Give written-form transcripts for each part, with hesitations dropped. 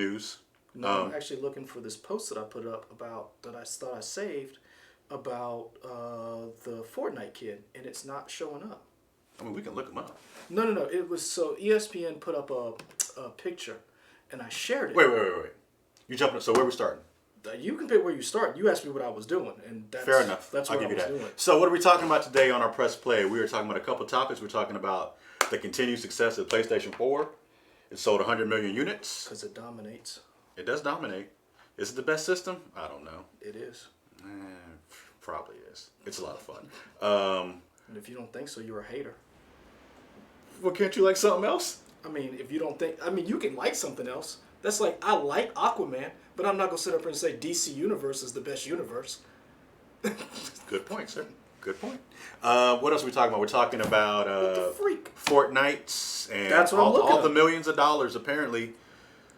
news. No, I'm actually looking for this post that I put up about that I thought I saved about the Fortnite kid, and it's not showing up. I mean, we can look them up. No. It was so ESPN put up a picture, and I shared it. Wait. You jumping? So where we starting? You can pick where you start. You asked me what I was doing, and that's Fair enough. That's I'll what give I you was that. doing. So what are we talking about today on our Press Play? We are talking about a couple topics. We're talking about the continued success of PlayStation 4. It sold 100 million units. Because it dominates. It does dominate. Is it the best system? I don't know. It is. Probably is. It's a lot of fun. And if you don't think so, you're a hater. Well, can't you like something else? I mean, if you don't think... I mean, you can like something else. That's like, I like Aquaman, but I'm not going to sit up here and say DC Universe is the best universe. Good point, sir. Good point. What else are we talking about? We're talking about What the freak? Fortnite and That's what I'm looking all at. the millions of dollars, apparently.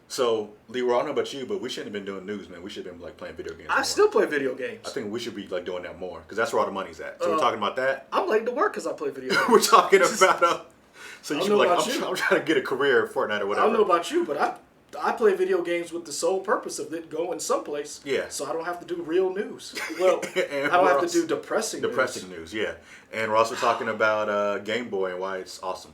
So, Leroy, I don't know about you, but we shouldn't have been doing news, man. We should have been like playing video games. I more. still play video games. I think we should be like doing that more because that's where all the money's at. So we're talking about that. I'm late to work because I play video games. We're talking about. So you I should don't be know like, about you. I'm trying to get a career at Fortnite or I whatever. don't know about you, but I play video games with the sole purpose of it going someplace. Yeah. So I don't have to do real news. Well, I And don't have we're to do depressing news, yeah. And we're also talking about Game Boy and why it's awesome.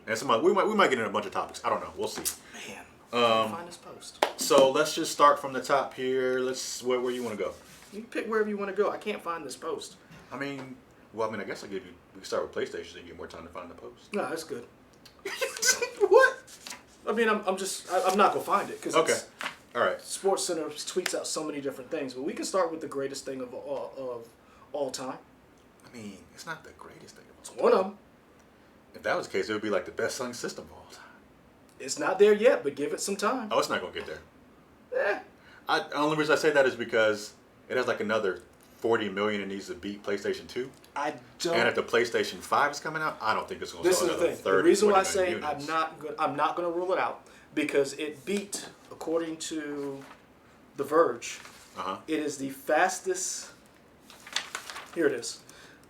And we might get in a bunch of topics. I don't know. We'll see. Man, I can find this post. So let's just start from the top here. Where you want to go? You can pick wherever you want to go. I can't find this post. I guess we can start with PlayStation so you get more time to find the post. No, that's good. What? I mean, I'm not gonna find it because Okay. All right. Sports Center tweets out so many different things, but we can start with the greatest thing of all time. I mean, it's not the greatest thing It's of all one time. of them. If that was the case, it would be like the best-selling system of all time. It's not there yet, but give it some time. Oh, it's not gonna get there. Eh. The only reason I say that is because it has like another 40 million it needs to beat PlayStation 2. I don't. And if the PlayStation 5 is coming out, I don't think it's going to This sell is the another thing. 30, The reason why I 40 say million units. I'm not going to rule it out because it beat, according to The Verge, it is the fastest. Here it is.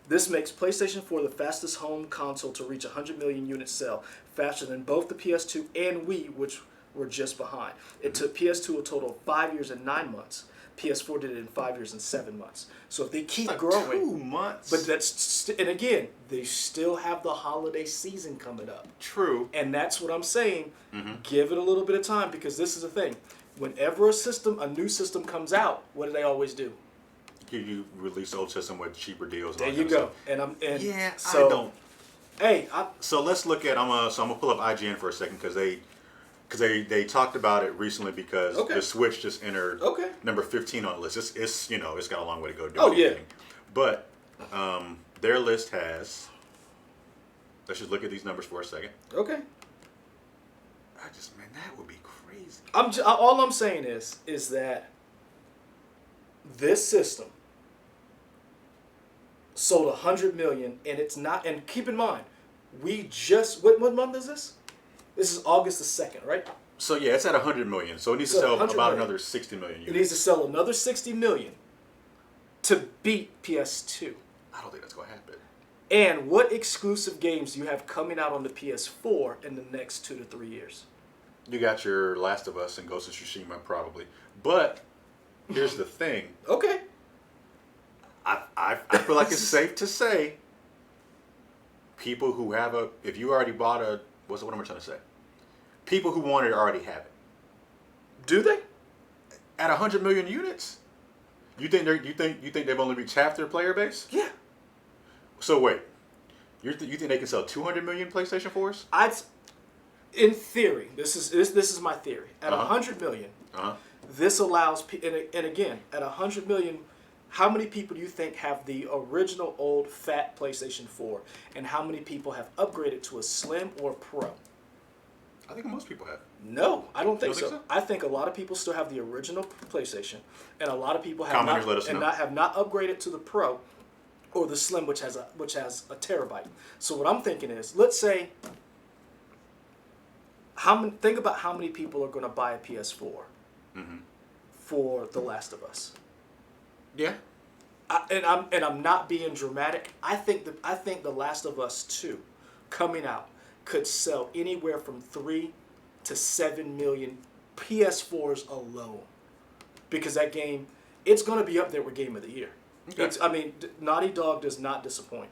This makes PlayStation 4 the fastest home console to reach 100 million unit sale, faster than both the PS2 and Wii, which were just behind. It took PS2 a total of 5 years and 9 months. PS4 did it in 5 years and 7 months. So if they keep Like growing, 2 months. but and again, they still have the holiday season coming up. True. And that's what I'm saying. Give it a little bit of time because this is the thing. Whenever a new system comes out, what do they always do? You release the old system with cheaper deals. And There all you that go. stuff. And I don't. Hey, So let's look at. I'm gonna pull up IGN for a second because they talked about it recently because the Switch just entered number 15 on the list. It's got a long way to go. But their list has. Let's just look at these numbers for a second. Okay. That would be crazy. All I'm saying is that this system sold 100 million, and it's not. And keep in mind, we just what month is this? This is August the 2nd, right? So yeah, it's at 100 million. So it needs to sell about another 60 million units. It needs to sell another 60 million to beat PS2. I don't think that's going to happen. And what exclusive games do you have coming out on the PS4 in the next 2 to 3 years? You got your Last of Us and Ghost of Tsushima probably. But here's the thing. Okay. I feel like it's safe to say people who have if you already bought what am I trying to say? People who want it already have it. Do they? At 100 million units? You think they've only reached half their player base? Yeah. So wait. You think they can sell 200 million PlayStation 4s? In theory, this is my theory. At 100 million, this allows and again, at 100 million, how many people do you think have the original old fat PlayStation 4 and how many people have upgraded to a slim or pro? I think most people have. No, I don't think You don't so. think I think a lot of people still have the original PlayStation, and a lot of people have Commenters, let us know. have not upgraded to the Pro or the Slim, which has a terabyte. So what I'm thinking is, let's say, think about how many people are going to buy a PS4 for The Last of Us. Yeah. I'm not being dramatic. I think The Last of Us 2 coming out could sell anywhere from 3 to 7 million PS4s alone, because that game, it's going to be up there with Game of the Year. Okay. Naughty Dog does not disappoint.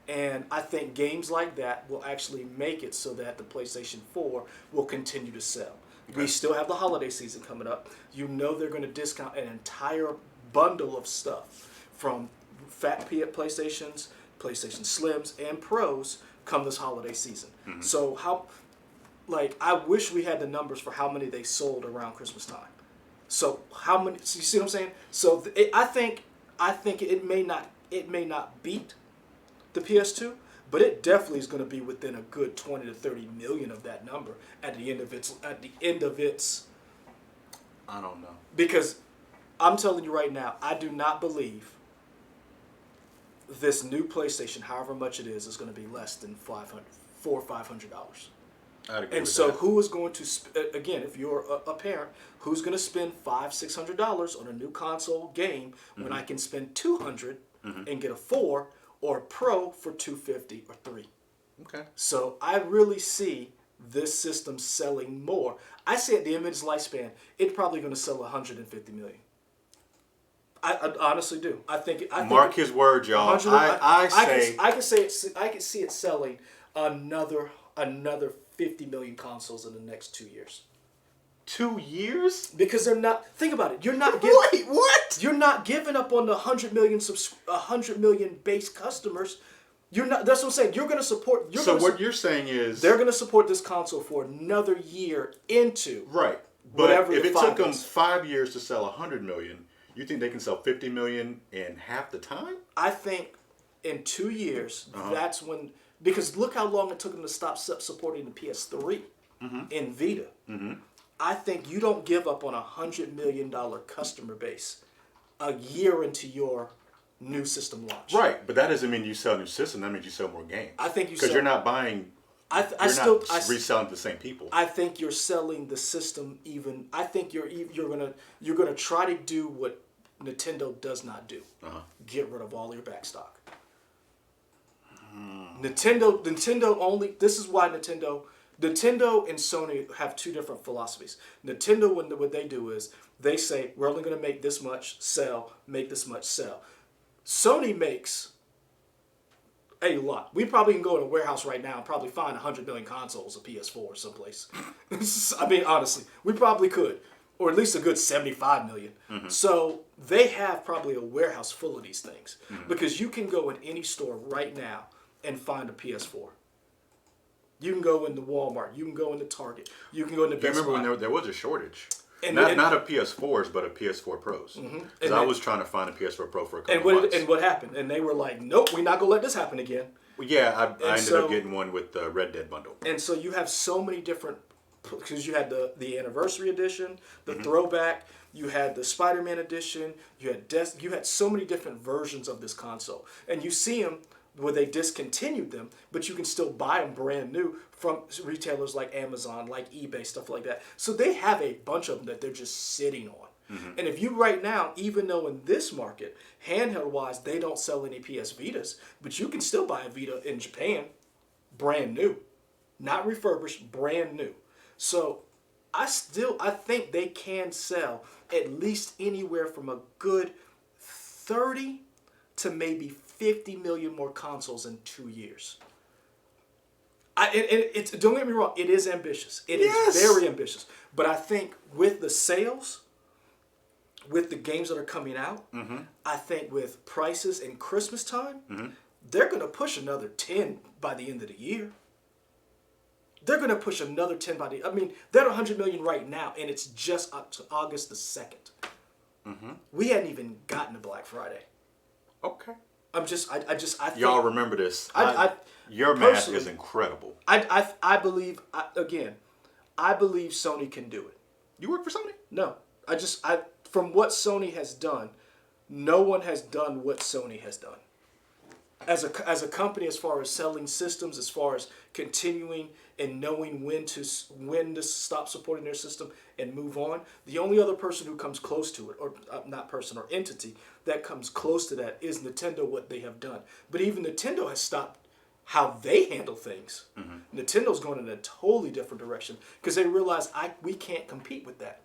And I think games like that will actually make it so that the PlayStation 4 will continue to sell. Okay. We still have the holiday season coming up. You know they're going to discount an entire bundle of stuff from fat PlayStations, PlayStation Slims, and Pros come this holiday season. Mm-hmm. So I wish we had the numbers for how many they sold around Christmas time. So how many? So you see what I'm saying? So I think it may not beat the PS2, but it definitely is going to be within a good 20 to 30 million of that number at the end of its. I don't know, because I'm telling you right now, I do not believe this new PlayStation, however much it is going to be less than $400 or $500. And so, who is going to again? If you're a parent, who's going to spend $500-$600 on a new console game when I can spend $200 and get a 4 or a Pro for $250 or $3? Okay. So I really see this system selling more. I say at the end of its lifespan, it's probably going to sell 150 million. I honestly do. I think. Mark his words, y'all. I can see it selling another 50 million consoles in the next 2 years. 2 years? Because they're not. Think about it. You're not. Wait, what? You're not giving up on the 100 million base customers. You're not. That's what I'm saying. You're going to support. You're saying is they're going to support this console for another year into right. But if it took them 5 years to sell 100 million, you think they can sell 50 million in half the time? I think in 2 years, that's when. Because look how long it took them to stop supporting the PS3 in Vita. Mm-hmm. I think you don't give up on a $100 million customer base a year into your new system launch. Right, but that doesn't mean you sell a new system. That means you sell more games. I think you because you're not buying. Not reselling to the same people. I think you're selling the system even. I think you're gonna try to do what Nintendo does not do. Get rid of all your backstock. Nintendo only. This is why Nintendo and Sony have two different philosophies. Nintendo, what they do is they say we're only going to make this much sell, make this much sell. Sony makes a lot. We probably can go in a warehouse right now and probably find 100 million consoles of PS4 someplace. I mean, honestly, we probably could, or at least a good 75 million. Mm-hmm. So they have probably a warehouse full of these things because you can go in any store right now and find a PS4. You can go into Walmart. You can go into Target. You can go into Best Buy. I remember when there was a shortage. Not of PS4s, but of PS4 Pros. Because I was trying to find a PS4 Pro for a couple months. And what happened? And they were like, nope, we're not going to let this happen again. Well, yeah, I ended up getting one with the Red Dead bundle. And so you have so many different... Because you had the Anniversary Edition, the Throwback, you had the Spider-Man Edition, you had so many different versions of this console. And you see them where they discontinued them, but you can still buy them brand new from retailers like Amazon, like eBay, stuff like that. So they have a bunch of them that they're just sitting on. And if you right now, even though in this market, handheld-wise, they don't sell any PS Vitas, but you can still buy a Vita in Japan, brand new. Not refurbished, brand new. So I think they can sell at least anywhere from a good 30 to maybe 50 million more consoles in 2 years. Don't get me wrong, it is ambitious. It is very ambitious. But I think with the sales, with the games that are coming out, I think with prices in Christmas time, they're going to push another 10 by the end of the year. They're going to push another 10 by the... I mean, they're at 100 million right now, and it's just up to August the 2nd. We hadn't even gotten to Black Friday. Okay. I think... Y'all remember this. Your math is incredible. I believe Sony can do it. You work for Sony? No. From what Sony has done, no one has done what Sony has done. As a company, as far as selling systems, as far as continuing and knowing when to stop supporting their system and move on, the only other person who comes close to it, or not person or entity that comes close to that, is Nintendo. What they have done, but even Nintendo has stopped how they handle things. Nintendo's going in a totally different direction because they realize we can't compete with that.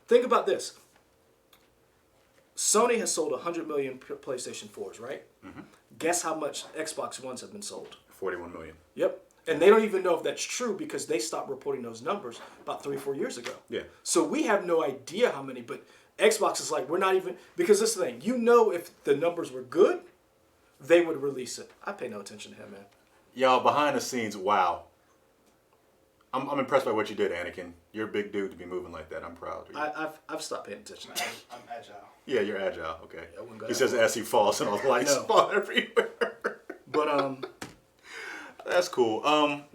Think about this. Sony has sold 100 million PlayStation 4s, right? Guess how much Xbox Ones have been sold? 41 million. Yep. And they don't even know if that's true because they stopped reporting those numbers about 3 or 4 years ago. Yeah. So we have no idea how many, but Xbox is like, we're not even, because this thing, if the numbers were good, they would release it. I pay no attention to him, man. Y'all, behind the scenes, wow. I'm impressed by what you did, Anakin. You're a big dude to be moving like that. I'm proud of you. I've stopped paying attention. I'm agile. Yeah, you're agile. Okay. He says as he falls and all the lights fall everywhere. But that's cool.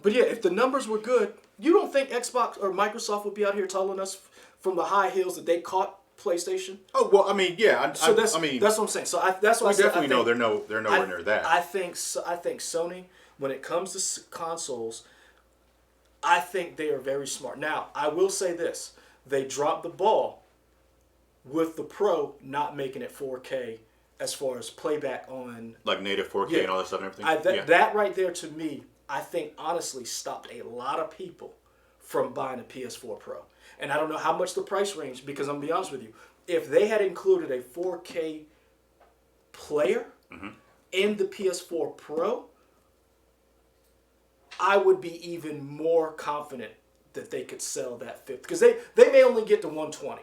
But yeah, if the numbers were good, you don't think Xbox or Microsoft would be out here telling us from the high hills that they caught PlayStation? Oh well, I mean, yeah. That's what I'm saying. So that's why we definitely know they're nowhere near that. I think Sony, when it comes to consoles, I think they are very smart. Now, I will say this: they dropped the ball with the Pro not making it 4K as far as playback on like native 4K and all that stuff and everything. That right there to me, I think honestly stopped a lot of people from buying a PS4 Pro. And I don't know how much the price range, because I'm gonna be honest with you, if they had included a 4K player in the PS4 Pro, I would be even more confident that they could sell that 50, because they may only get to 120,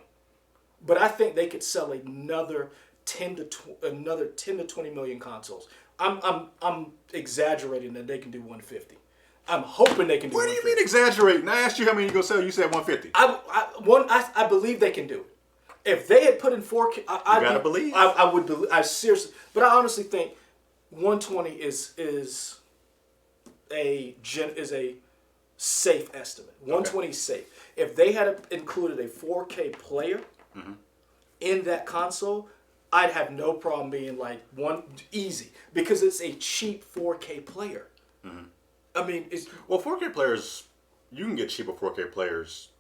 but I think they could sell another 10 to 20 million consoles. I'm exaggerating that they can do 150. I'm hoping they can do. What do you mean exaggerating? I asked you how many you gonna sell. You said 150. I believe they can do it. If they had put in 4K, you gotta believe. I would believe. I seriously, but I honestly think 120 is a safe estimate. 120 is safe. If they had included a 4K player in that console, I'd have no problem being like easy, because it's a cheap 4K player. I mean, 4K players, you can get cheaper 4K players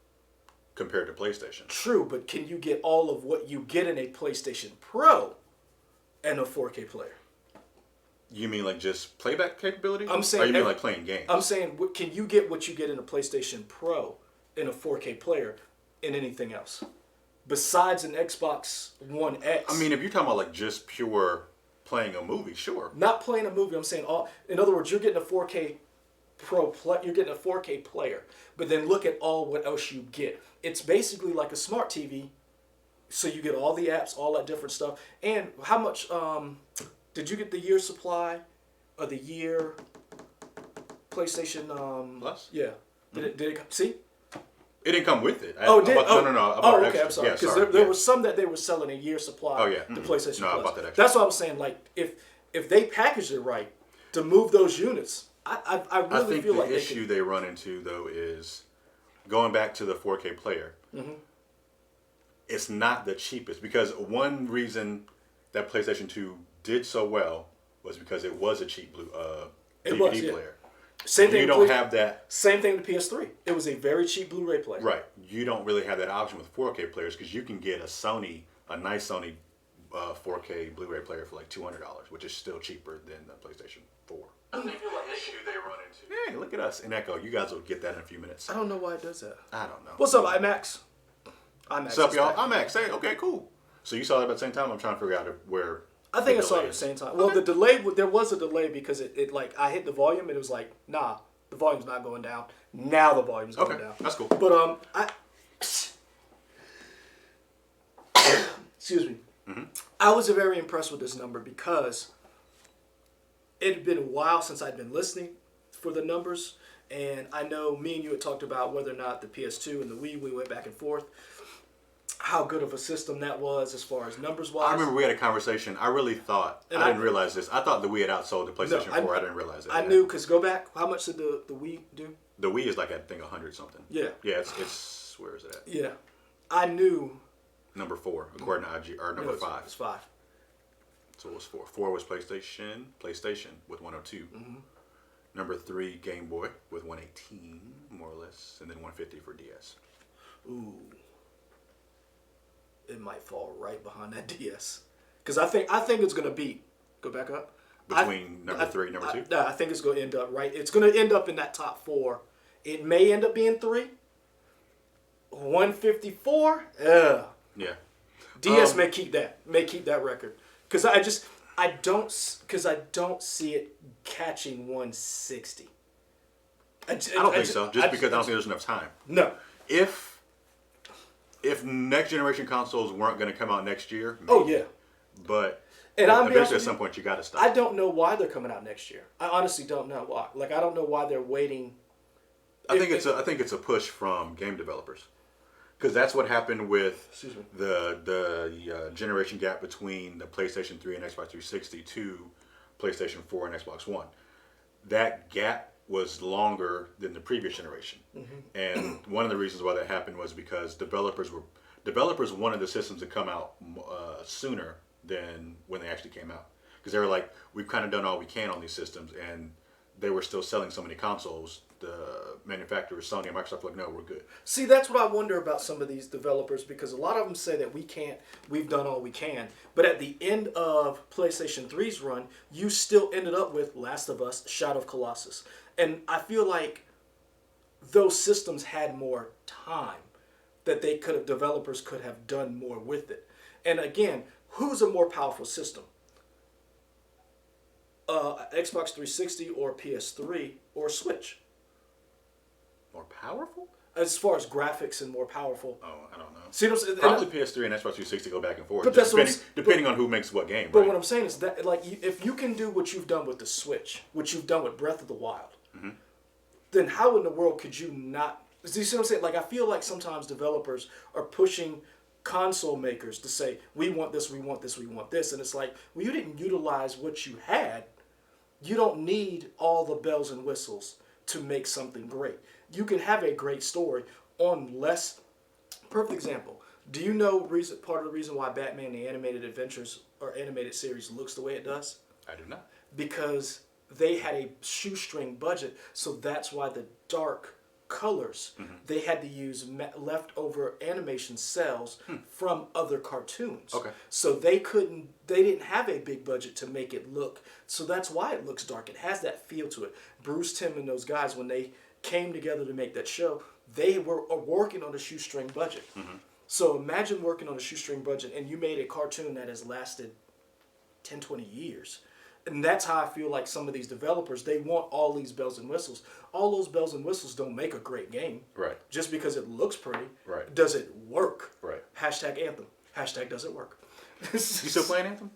compared to PlayStation. True, but can you get all of what you get in a PlayStation Pro and a 4K player? You mean like just playback capability? I'm saying, or you mean like playing games? I'm saying, can you get what you get in a PlayStation Pro in a 4K player in anything else besides an Xbox One X? I mean, if you're talking about like just pure playing a movie, sure. Not playing a movie. I'm saying in other words, you're getting a 4K you're getting a 4K player, but then look at what else you get. It's basically like a smart TV, so you get all the apps, all that different stuff. And how much did you get the year supply of the year PlayStation Plus? Yeah. Did it see? It didn't come with it. No. Okay, extra. I'm sorry. Because there was some that they were selling a year supply. Oh yeah. The PlayStation No, Plus. I bought that extra. That's what I was saying. Like if they packaged it right to move those units, I really feel like the issue they run into though is going back to the 4K player. It's not the cheapest, because one reason that PlayStation 2 did so well was because it was a cheap DVD player. Same thing. You don't have that. Same thing with PS3. It was a very cheap Blu-ray player. Right. You don't really have that option with 4K players, because you can get a nice Sony 4K Blu-ray player for like $200, which is still cheaper than the PlayStation 4. That's the issue they run into. Hey, look at us in Echo. You guys will get that in a few minutes. I don't know why it does that. I don't know. What's up, IMAX? What's up, y'all? IMAX. Hey, okay, cool. So you saw that at the same time? I'm trying to figure out where. I think I saw it at the same time. Well, the delay, there was a delay because it like I hit the volume and it was like, nah, the volume's not going down. Now the volume's going down. That's cool. But excuse me. I was very impressed with this number because it had been a while since I'd been listening for the numbers, and I know me and you had talked about whether or not the PS2 and the Wii, we went back and forth, how good of a system that was as far as numbers wise. I remember we had a conversation. I really thought, I didn't realize this. I thot the Wii had outsold the PlayStation 4. I didn't realize it. I knew, because go back, how much did the Wii do? The Wii is like, I think, 100 something. Yeah. Yeah, it's where is it at? Yeah. I knew. Number 4, according to IG, or number 5. It's 5. So it was 4. 4 was PlayStation with 102. Number 3, Game Boy with 118, more or less, and then 150 for DS. Ooh. It might fall right behind that DS, because I think it's gonna beat. Go back up. between number 3 and number 2? I think it's going to end up right. It's going to end up in that top 4. It may end up being 3. 154. Yeah. DS may keep that record because I don't see it catching 160. I don't think so. Just because I don't think there's enough time. No. If next generation consoles weren't going to come out next year, maybe. Oh yeah. But eventually at some point you got to stop. I don't know why they're coming out next year. I honestly don't know why. Like I don't know why they're waiting. I think it's a push from game developers. Because that's what happened with the generation gap between the PlayStation 3 and Xbox 360 to PlayStation 4 and Xbox One. That gap was longer than the previous generation. Mm-hmm. And one of the reasons why that happened was because developers wanted the systems to come out sooner than when they actually came out. Because they were like, we've kind of done all we can on these systems, and they were still selling so many consoles. The manufacturers, Sony and Microsoft, were like, no, we're good. See, that's what I wonder about some of these developers, because a lot of them say that we've done all we can. But at the end of PlayStation 3's run, you still ended up with Last of Us, Shadow of Colossus. And I feel like those systems had more time that developers could have done more with it. And again, who's a more powerful system? Xbox 360 or PS3 or Switch? More powerful? As far as graphics and more powerful. Oh, I don't know. See what I'm saying? Probably PS3 and Xbox 360 go back and forth. But that's depending on who makes what game. But what I'm saying is that, like, if you can do what you've done with the Switch, what you've done with Breath of the Wild, mm-hmm. then how in the world could you not? Do you see what I'm saying? Like, I feel like sometimes developers are pushing console makers to say, we want this, we want this, we want this. And it's like, well, you didn't utilize what you had. You don't need all the bells and whistles to make something great. You can have a great story on less. Perfect example. Do you know part of the reason why Batman the Animated Adventures or animated series looks the way it does? I do not. Because they had a shoestring budget, so that's why the dark colors, mm-hmm. they had to use leftover animation cells from other cartoons. Okay. So they didn't have a big budget to make it look, so that's why it looks dark. It has that feel to it. Bruce Timm and those guys, when they came together to make that show, they were working on a shoestring budget. Mm-hmm. So imagine working on a shoestring budget and you made a cartoon that has lasted 10, 20 years. And that's how I feel like some of these developers, they want all these bells and whistles. All those bells and whistles don't make a great game. Right. Just because it looks pretty. Right. Does it work? Right. Hashtag Anthem. Hashtag does it work. You still playing Anthem?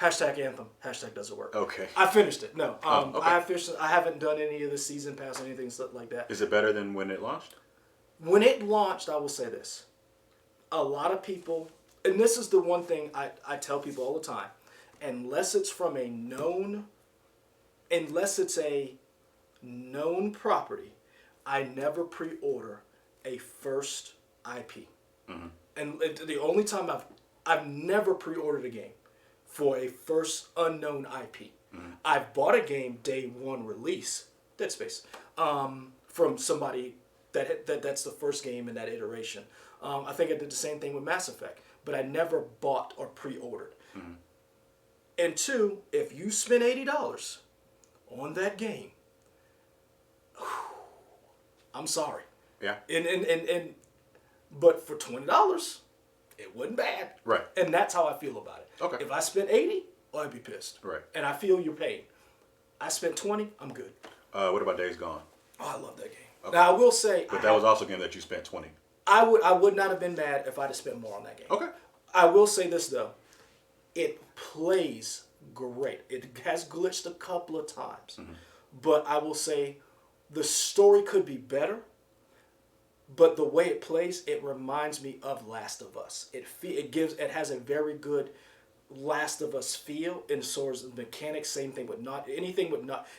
Hashtag Anthem. Hashtag does it work. Okay. I finished it. No. Okay. I haven't done any of the season pass or anything like that. Is it better than when it launched? When it launched, I will say this. A lot of people, and this is the one thing I tell people all the time, unless it's a known property, I never pre-order a first IP. Mm-hmm. And the only time I've never pre-ordered a game for a first unknown IP. Mm-hmm. I've bought a game day one release, Dead Space, from somebody that's the first game in that iteration. I think I did the same thing with Mass Effect, but I never bought or pre-ordered. Mm-hmm. And 2, if you spend $80 on that game, I'm sorry. Yeah. But for $20, it wasn't bad. Right. And that's how I feel about it. Okay. If I spent $80, I'd be pissed. Right. And I feel your pain. I spent $20, I'm good. What about Days Gone? Oh, I love that game. Okay. Now I will say, but that was also a game that you spent $20. I would not have been mad if I'd have spent more on that game. Okay. I will say this though. It plays great. It has glitched a couple of times. Mm-hmm. But I will say the story could be better. But the way it plays, it reminds me of Last of Us. It has a very good Last of Us feel in sort of mechanics. Same thing with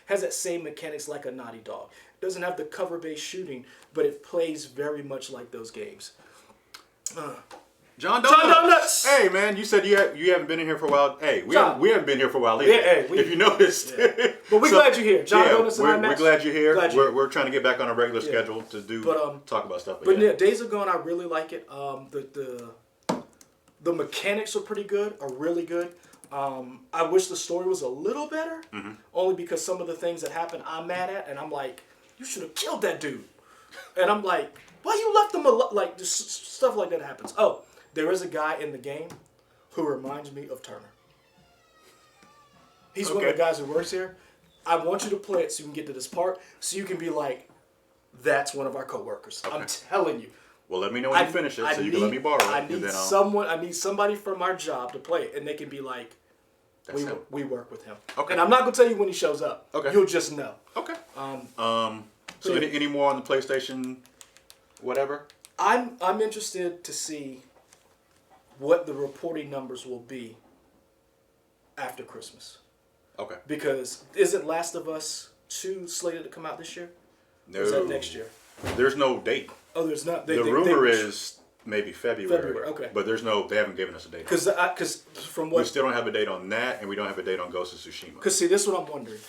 has that same mechanics like a Naughty Dog. It doesn't have the cover-based shooting, but it plays very much like those games. John Donuts. Hey man, you said you haven't been in here for a while. Hey, we haven't been here for a while either. Yeah, if you noticed. Yeah. But we're glad you're here, John Donuts and we're glad you're here. We're trying to get back on a regular schedule to talk about stuff. But yeah, Days of Gone, I really like it. The mechanics are pretty good, are really good. I wish the story was a little better, only because some of the things that happen I'm mad at, and I'm like, you should have killed that dude. And I'm like, why you left him alone? Like, just stuff like that happens. Oh, there is a guy in the game who reminds me of Turner. He's one of the guys who works here. I want you to play it so you can get to this part, so you can be like, that's one of our coworkers. Okay. I'm telling you. Well, let me know when you finish it, so you can let me borrow it. I need somebody from our job to play it, and they can be like, we work with him. Okay. And I'm not gonna tell you when he shows up. Okay. You'll just know. Okay. So any more on the PlayStation, whatever? I'm interested to see what the reporting numbers will be after Christmas. Okay. Because isn't Last of Us 2 slated to come out this year? No. Or is that next year? There's no date. Oh, there's not. The rumor is maybe February. Okay. But they haven't given us a date. Because from what... We still don't have a date on that, and we don't have a date on Ghost of Tsushima. Because see, this is what I'm wondering.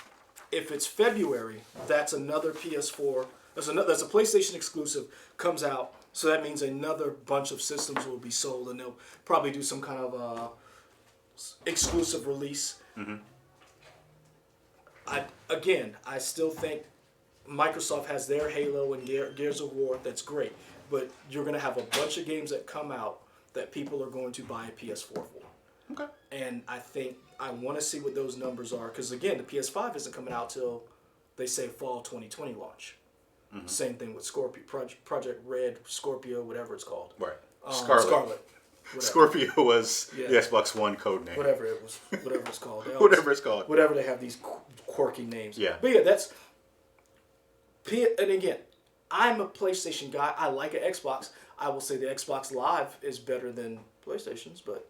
If it's February, that's another PS4... That's a PlayStation exclusive, comes out, so that means another bunch of systems will be sold, and they'll probably do some kind of exclusive release. Mm-hmm. I still think Microsoft has their Halo and Gears of War. That's great, but you're going to have a bunch of games that come out that people are going to buy a PS4 for. Okay. And I think I want to see what those numbers are, because again, the PS5 isn't coming out till they say fall 2020 launch. Mm-hmm. Same thing with Scorpio, Project Red, Scorpio, whatever it's called. Right. Scarlet. Scorpio was the Xbox One code name. Whatever it's called. Whatever it's called. Whatever they have these quirky names. Yeah. But yeah, that's... And again, I'm a PlayStation guy. I like an Xbox. I will say the Xbox Live is better than PlayStation's, but...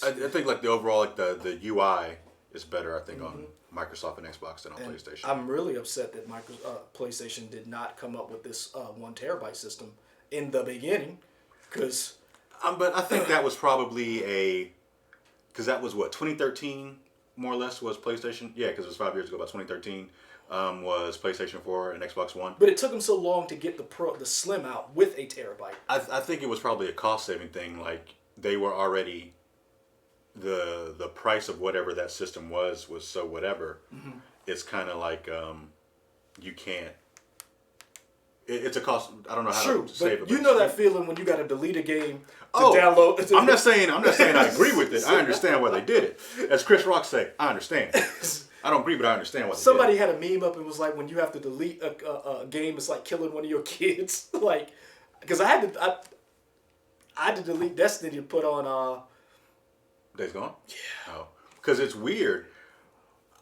I think like the overall, like the UI is better, I think, on Microsoft and Xbox than on PlayStation. I'm really upset that PlayStation did not come up with this 1 terabyte system in the beginning, because... but I think that was probably because that was what, 2013 more or less was PlayStation? Yeah, because it was 5 years ago, about 2013 was PlayStation 4 and Xbox One. But it took them so long to get the Slim out with a terabyte. I think it was probably a cost saving thing. Like they were already the price of whatever that system was so whatever. Mm-hmm. It's kind of like you can't. It's a cost. I don't know how to save it. You know that feeling when you got to delete a game to download. I'm not saying I agree with it. I understand why they did it. As Chris Rock say, I understand. I don't agree, but I understand why. Somebody had a meme up and was like, when you have to delete a game, it's like killing one of your kids. Like, because I had to delete Destiny to put on. Days Gone. Yeah. Oh, because it's weird.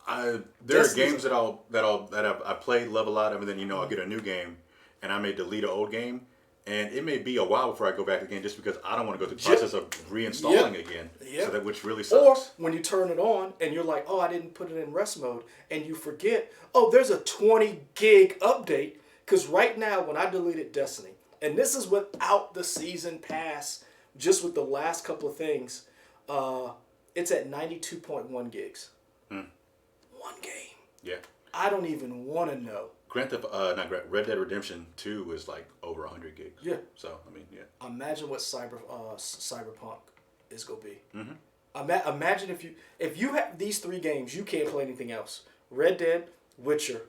There are games that I played, level out, and then I'll get a new game. And I may delete an old game, and it may be a while before I go back again, just because I don't want to go through the process of reinstalling again. Yep. So that, which really sucks. Or when you turn it on and you're like, oh, I didn't put it in rest mode, and you forget, oh, there's a 20 gig update. Because right now, when I deleted Destiny, and this is without the season pass, just with the last couple of things, it's at 92.1 gigs. One game. Yeah. I don't even want to know. Red Dead Redemption 2 is like over 100 gigs. Yeah. So, I mean, yeah. Imagine what Cyberpunk is going to be. Mm-hmm. Imagine if you have these 3 games, you can't play anything else. Red Dead, Witcher,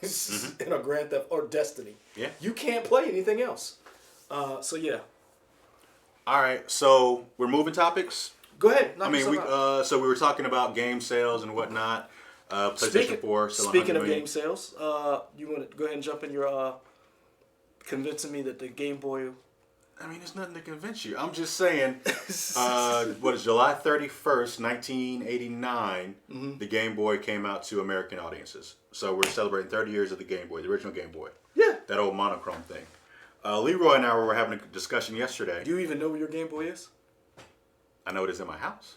and a Grand Theft or Destiny. Yeah. You can't play anything else. So, yeah. All right. So, we're moving topics. Go ahead. So we were talking about game sales and whatnot. PlayStation 4. Speaking of game sales, you want to go ahead and jump in your convincing me that the Game Boy... I mean, there's nothing to convince you. I'm just saying, what is July 31st, 1989, the Game Boy came out to American audiences. So we're celebrating 30 years of the Game Boy, the original Game Boy. Yeah. That old monochrome thing. Leroy and I were having a discussion yesterday. Do you even know where your Game Boy is? I know it is in my house.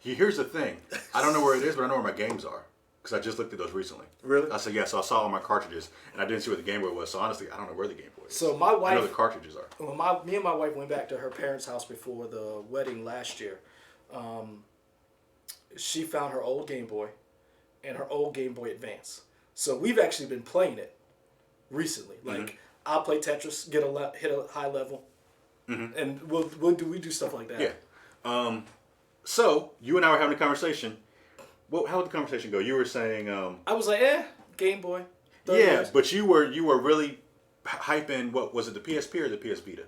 Here's the thing. I don't know where it is, but I know where my games are. Because I just looked at those recently. Really? I said, yeah, so I saw all my cartridges, and I didn't see where the Game Boy was. So honestly, I don't know where the Game Boy is. So my wife... I know the cartridges are. Well, me and my wife went back to her parents' house before the wedding last year. She found her old Game Boy and her old Game Boy Advance. So we've actually been playing it recently. Like, I'll play Tetris, hit a high level, and we do stuff like that. Yeah. So you and I were having a conversation. Well, how did the conversation go? You were saying. I was like, Game Boy. Yeah, years. But you were really hyping. What was it? The PSP or the PS Vita?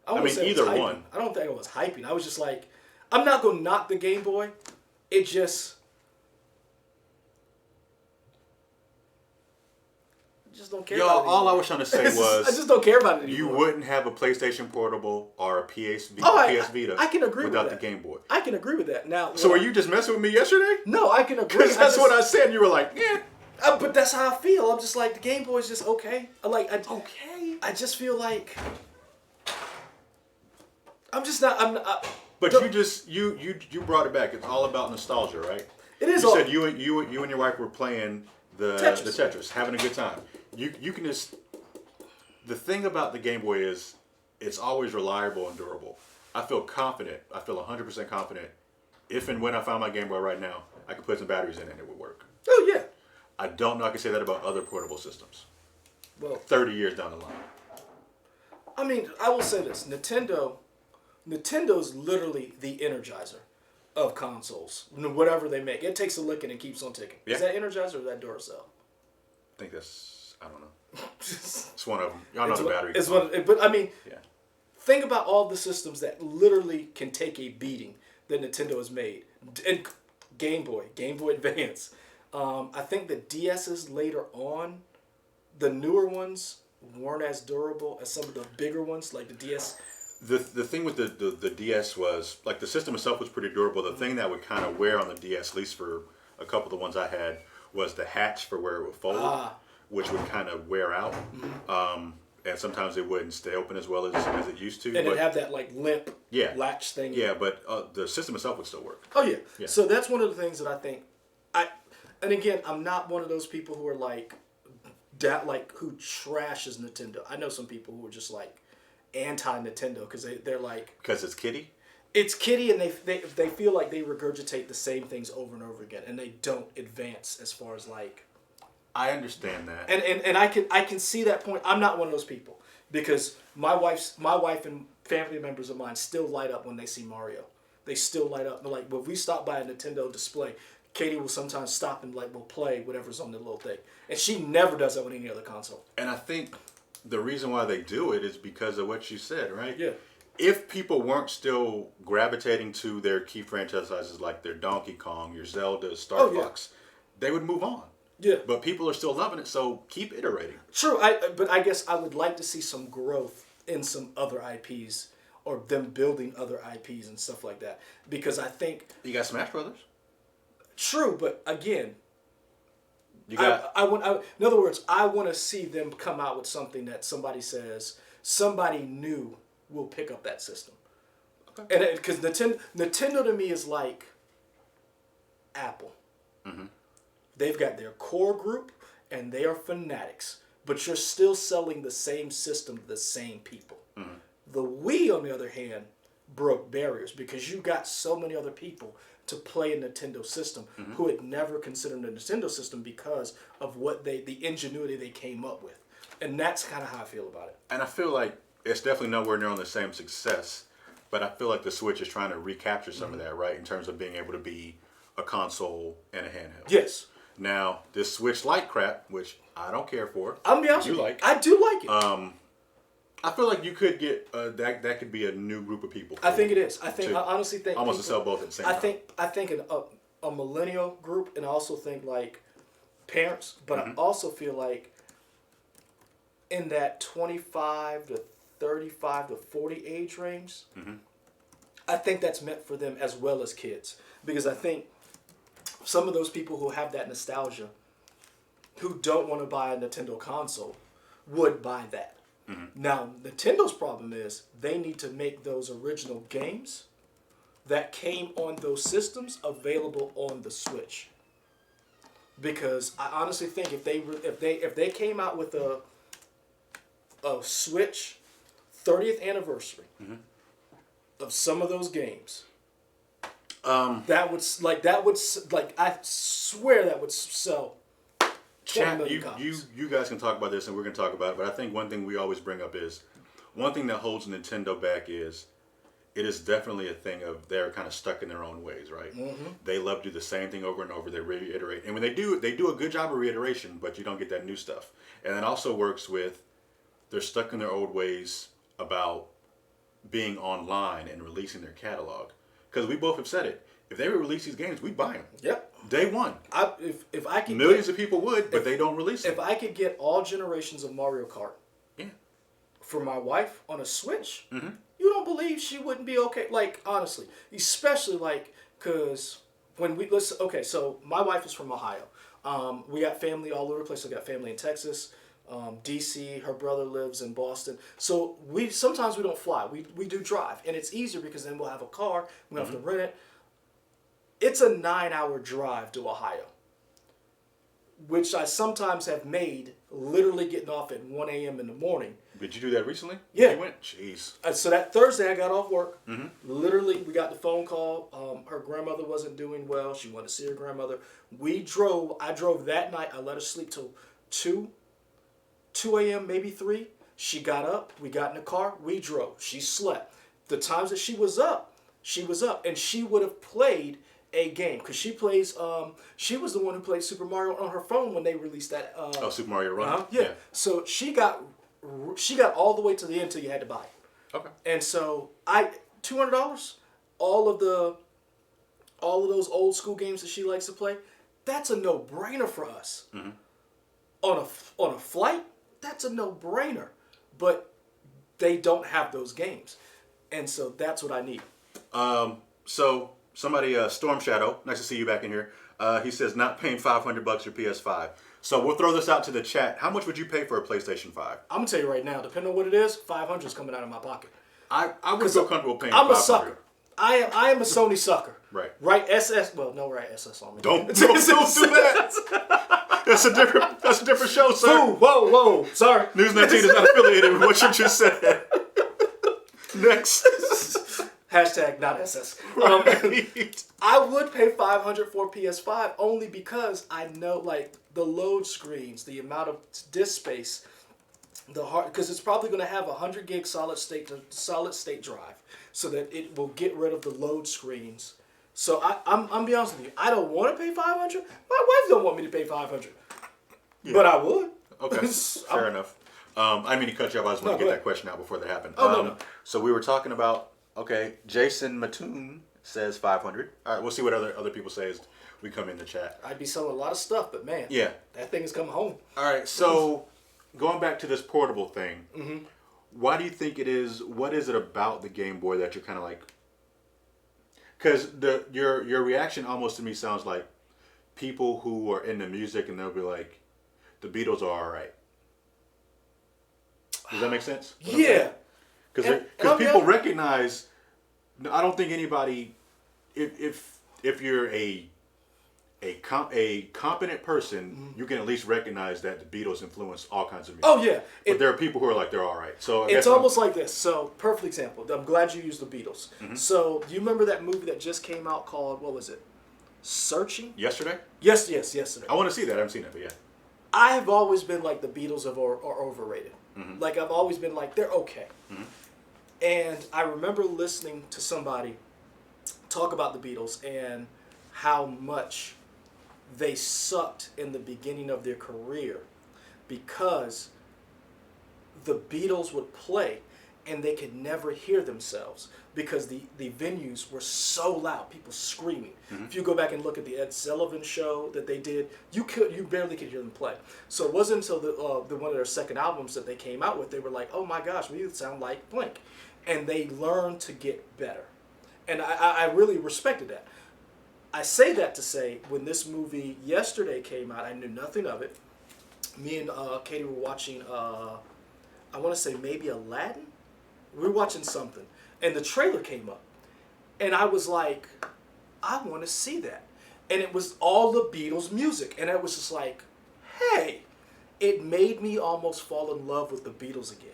I mean, either one. I don't think I was hyping. I was just like, I'm not gonna knock the Game Boy. It just. Just don't care about it all I was trying to say was I just don't care about it anymore. You wouldn't have a PlayStation Portable or a PS Vita I can agree without with that. the Game Boy. I can agree with that. Now, so were you just messing with me yesterday? No, I can agree. Because that's what I said. You were like, yeah. But that's how I feel. I'm just like, the Game Boy is just okay. Okay. I just feel like I'm just not. I'm not. But you brought it back. It's all about nostalgia, right? It is. You said you and your wife were playing the Tetris, having a good time. You can just. The thing about the Game Boy is, it's always reliable and durable. I feel confident. I feel 100% confident. If and when I found my Game Boy right now, I could put some batteries in it and it would work. Oh yeah. I don't know. I can say that about other portable systems. Well, 30 years down the line. I mean, I will say this: Nintendo's literally the Energizer of consoles. Whatever they make, it takes a licking and keeps on ticking. Yeah. Is that Energizer or is that Duracell? I think that's. I don't know. It's one of them. Y'all know the battery. It's one. But I mean, think about all the systems that literally can take a beating that Nintendo has made. And Game Boy Advance. I think the DS's later on, the newer ones weren't as durable as some of the bigger ones, like the DS. The thing with the DS was, like, the system itself was pretty durable. The thing that would kind of wear on the DS, at least for a couple of the ones I had, was the hatch for where it would fold, which would kind of wear out. Mm-hmm. And sometimes it wouldn't stay open as well as it used to. And it'd have that, like, limp latch thing. Yeah, but the system itself would still work. Oh, yeah. So that's one of the things that I think... And again, I'm not one of those people who are like who trashes Nintendo. I know some people who are just like anti-Nintendo because they're like... Because it's kiddie? It's kiddie, and they feel like they regurgitate the same things over and over again, and they don't advance as far as like... I understand that. And I can see that point. I'm not one of those people because my wife and family members of mine still light up when they see Mario. They still light up. They're like, when we stop by a Nintendo display, Katie will sometimes stop and we'll play whatever's on the little thing. And she never does that with any other console. And I think the reason why they do it is because of what you said, right? Yeah. If people weren't still gravitating to their key franchises like their Donkey Kong, your Zelda, Star Fox, they would move on. Yeah. But people are still loving it, so keep iterating. True. But I guess I would like to see some growth in some other IPs or them building other IPs and stuff like that. Because I think... You got Smash Brothers? True, but again, in other words, I want to see them come out with something that somebody says somebody new will pick up that system. Okay. And because Nintendo to me is like Apple. Mm-hmm. They've got their core group and they are fanatics, but you're still selling the same system to the same people. Mm-hmm. The Wii, on the other hand, broke barriers because you got so many other people to play a Nintendo system who had never considered a Nintendo system because of what the ingenuity they came up with. And that's kind of how I feel about it. And I feel like it's definitely nowhere near on the same success, but I feel like the Switch is trying to recapture some of that, right? In terms of being able to be a console and a handheld. Yes. Now, this Switch Lite crap, which I don't care for. I'll be honest with you. I do like it. I feel like you could get that could be a new group of people. I think it is. I honestly think almost to sell both at the same time. I think a millennial group, and I also think like parents, but I also feel like in that 25 to 35 to 40 age range, I think that's meant for them as well as kids, because I think some of those people who have that nostalgia, who don't want to buy a Nintendo console, would buy that. Mm-hmm. Now, Nintendo's problem is they need to make those original games that came on those systems available on the Switch. Because I honestly think if they came out with a Switch 30th anniversary of some of those games, I swear that would sell. Chat, you guys can talk about this and we're going to talk about it, but I think one thing we always bring up is one thing that holds Nintendo back is it is definitely a thing of they're kind of stuck in their own ways, right? Mm-hmm. They love to do the same thing over and over. They reiterate, and when they do a good job of reiteration, but you don't get that new stuff. And it also works with they're stuck in their old ways about being online and releasing their catalog. Because we both have said it. If they would release these games, we'd buy them. Yep. Day one. If I could millions of people would, but they don't release them. If I could get all generations of Mario Kart, for my wife on a Switch, you don't believe she wouldn't be okay. Like, honestly, especially like, cause when so my wife is from Ohio. We got family all over the place. I got family in Texas, DC. Her brother lives in Boston. So sometimes we don't fly. We do drive, and it's easier because then we'll have a car. We don't have to rent it. It's a 9-hour drive to Ohio, which I sometimes have made literally getting off at 1 a.m. in the morning. Did you do that recently? Yeah. You went? Jeez. So that Thursday I got off work. Literally, we got the phone call. Her grandmother wasn't doing well. She wanted to see her grandmother. I drove that night. I let her sleep till 2 a.m., maybe 3. She got up. We got in the car. We drove. She slept. The times that she was up. And she would have played a game because she plays. She was the one who played Super Mario on her phone when they released that. Super Mario Run. Yeah. So she got all the way to the end till you had to buy it. Okay. And so $200, all of those old school games that she likes to play, that's a no-brainer for us. Mm-hmm. On a flight, that's a no-brainer. But they don't have those games, and so that's what I need. So. Somebody, Storm Shadow, nice to see you back in here. He says not paying $500 for PS5. So we'll throw this out to the chat. How much would you pay for a PlayStation 5? I'm gonna tell you right now, depending on what it is, $500 is coming out of my pocket. I would feel comfortable paying. I'm $500. A sucker. I am a Sony sucker. Right. Right SS. Well, no, right SS on me. Don't do that. That's a different show, sir. Ooh, whoa. Sorry. Newsnet is not affiliated with what you just said. Next. Hashtag not SS. Right. I would pay $500 for PS5 only because I know like the load screens, the amount of disk space, because it's probably going to have 100 gig solid state drive, so that it will get rid of the load screens. So I'm be honest with you, I don't want to pay $500. My wife don't want me to pay $500, but I would. Okay, fair enough. I didn't mean to cut you off. I just want to get that question out before that happened. No. So we were talking about. Okay, Jason Mattoon says 500. All right, we'll see what other people say as we come in the chat. I'd be selling a lot of stuff, but man, that thing is coming home. All right, so going back to this portable thing, why do you think it is? What is it about the Game Boy that you're kind of like? Because your reaction almost to me sounds like people who are into music and they'll be like, the Beatles are all right. Does that make sense? Yeah. Because people recognize, I don't think anybody, if you're a competent person, you can at least recognize that the Beatles influenced all kinds of music. Oh yeah, but there are people who are like they're all right. So it's almost like this. So perfect example. I'm glad you used the Beatles. Mm-hmm. So do you remember that movie that just came out called what was it? Searching. Yesterday. Yes, yesterday. I want to see that. I haven't seen it, but yeah. I have always been like the Beatles are overrated. Mm-hmm. Like I've always been like they're okay. Mm-hmm. And I remember listening to somebody talk about the Beatles and how much they sucked in the beginning of their career because the Beatles would play and they could never hear themselves because the venues were so loud, people screaming. Mm-hmm. If you go back and look at the Ed Sullivan show that they did, you barely could hear them play. So it wasn't until the one of their second albums that they came out with, they were like, oh my gosh, we sound like blank. And they learned to get better. And I really respected that. I say that to say, when this movie Yesterday came out, I knew nothing of it. Me and Katie were watching, I want to say maybe Aladdin? We were watching something. And the trailer came up. And I was like, I want to see that. And it was all the Beatles music. And I was just like, hey, it made me almost fall in love with the Beatles again.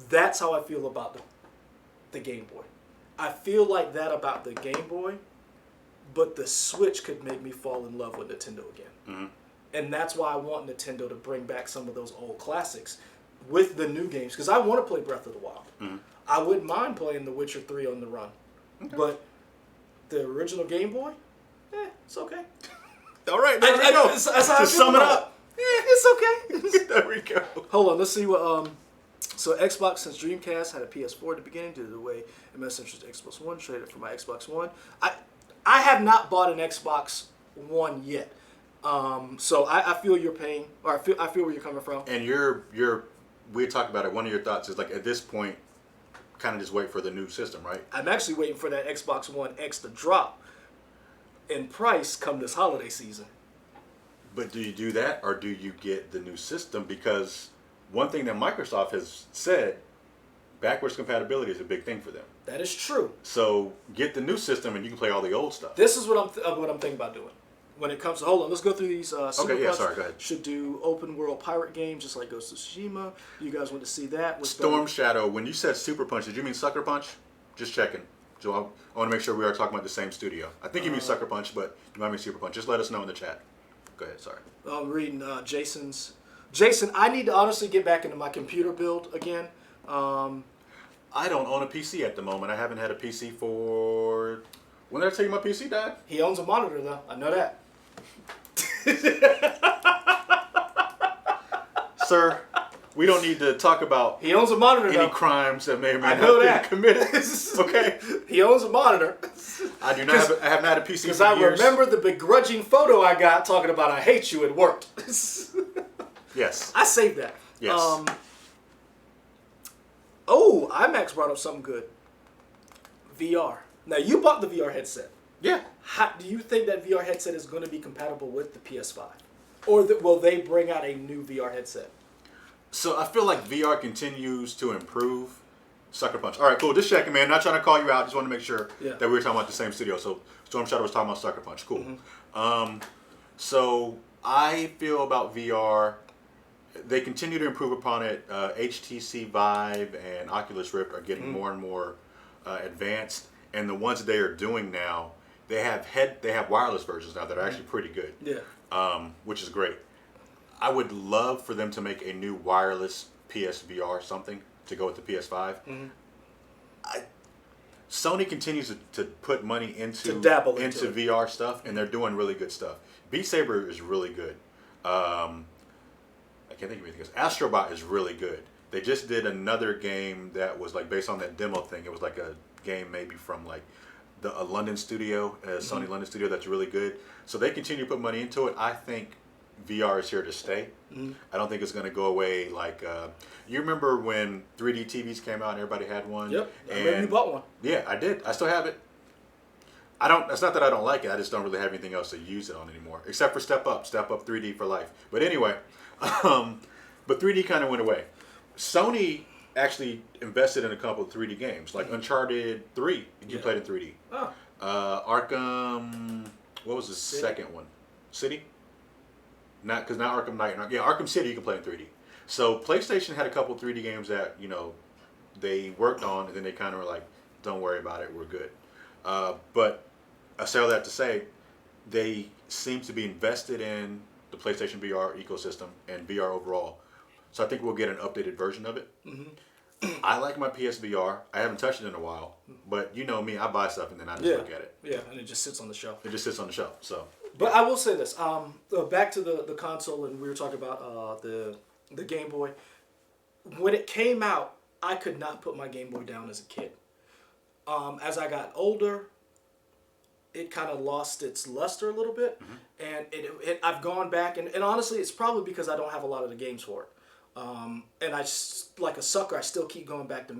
That's how I feel about the Game Boy. I feel like that about the Game Boy, but the Switch could make me fall in love with Nintendo again. Mm-hmm. And that's why I want Nintendo to bring back some of those old classics. with the new games, because I want to play Breath of the Wild. Mm-hmm. I wouldn't mind playing The Witcher 3 on the run. Okay. But the original Game Boy, it's okay. All right, there we go. That's how to sum it up. It's okay. There we go. Hold on, let's see what. So Xbox since Dreamcast had a PS4 at the beginning due to the way it messed interest Xbox One. Traded for my Xbox One. I have not bought an Xbox One yet. So I feel your pain, or I feel where you're coming from. And we talked about it. One of your thoughts is like at this point, kind of just wait for the new system, right? I'm actually waiting for that Xbox One X to drop in price come this holiday season. But do you do that, or do you get the new system? Because one thing that Microsoft has said, backwards compatibility is a big thing for them. That is true. So get the new system, and you can play all the old stuff. This is what I'm thinking about doing. When it comes to, hold on, let's go through these. Super Punch sorry, go ahead. Should do open world pirate games just like Ghost of Tsushima. You guys want to see that? Storm Shadow. When you said Super Punch, did you mean Sucker Punch? Just checking. So I want to make sure we are talking about the same studio. I think you mean Sucker Punch, but you might mean Super Punch. Just let us know in the chat. Go ahead. Sorry. I'm reading Jason's. Jason, I need to honestly get back into my computer build again. I don't own a PC at the moment. I haven't had a PC for. When did I tell you my PC died? He owns a monitor though. I know that. Sir, we don't need to talk about he owns a monitor any though. Crimes that may or may not be committed. Okay. He owns a monitor. I do not have. I have not had a PC for years. Because I remember the begrudging photo I got talking about I hate you. It worked. Yes. I saved that. Yes. IMAX brought up something good. VR. Now you bought the VR headset. Yeah. How, do you think that VR headset is going to be compatible with the PS5? Or will they bring out a new VR headset? So I feel like VR continues to improve. Sucker Punch. All right, cool. Just checking, man. Not trying to call you out. Just want to make sure that we were talking about the same studio. So Storm Shadow was talking about Sucker Punch. Cool. Mm-hmm. So I feel about VR, they continue to improve upon it. HTC Vive and Oculus Rift are getting more and more advanced. And the ones they are doing now, they have wireless versions now that are actually pretty good. Yeah. Which is great. I would love for them to make a new wireless PSVR something to go with the PS5. Mm-hmm. Sony continues to put money into VR stuff, and they're doing really good stuff. Beat Saber is really good. I can't think of anything else. Astrobot is really good. They just did another game that was like based on that demo thing. It was like a game maybe from like a London studio, Sony London studio that's really good. So they continue to put money into it. I think VR is here to stay. Mm-hmm. I don't think it's going to go away. Like you remember when 3D TVs came out and everybody had one? Yep. I remember you bought one. Yeah, I did. I still have it. It's not that I don't like it. I just don't really have anything else to use it on anymore, except for Step Up 3D for life. But anyway, but 3D kind of went away. Sony actually invested in a couple of 3D games, like Uncharted 3. You played in 3D. Oh. Arkham. What was the second one? City. Not Arkham Knight. Arkham City you can play in 3D. So PlayStation had a couple 3D games that they worked on, and then they kind of were like, "Don't worry about it, we're good." But I say all that to say, they seem to be invested in the PlayStation VR ecosystem and VR overall. So I think we'll get an updated version of it. Mm-hmm. I like my PSVR. I haven't touched it in a while, but you know me, I buy stuff and then I just look at it. Yeah, and it just sits on the shelf. It just sits on the shelf. So. But I will say this. Back to the console, and we were talking about the Game Boy. When it came out, I could not put my Game Boy down as a kid. As I got older, it kind of lost its luster a little bit, and I've gone back, and honestly, it's probably because I don't have a lot of the games for it. And I just, like a sucker, I still keep going back to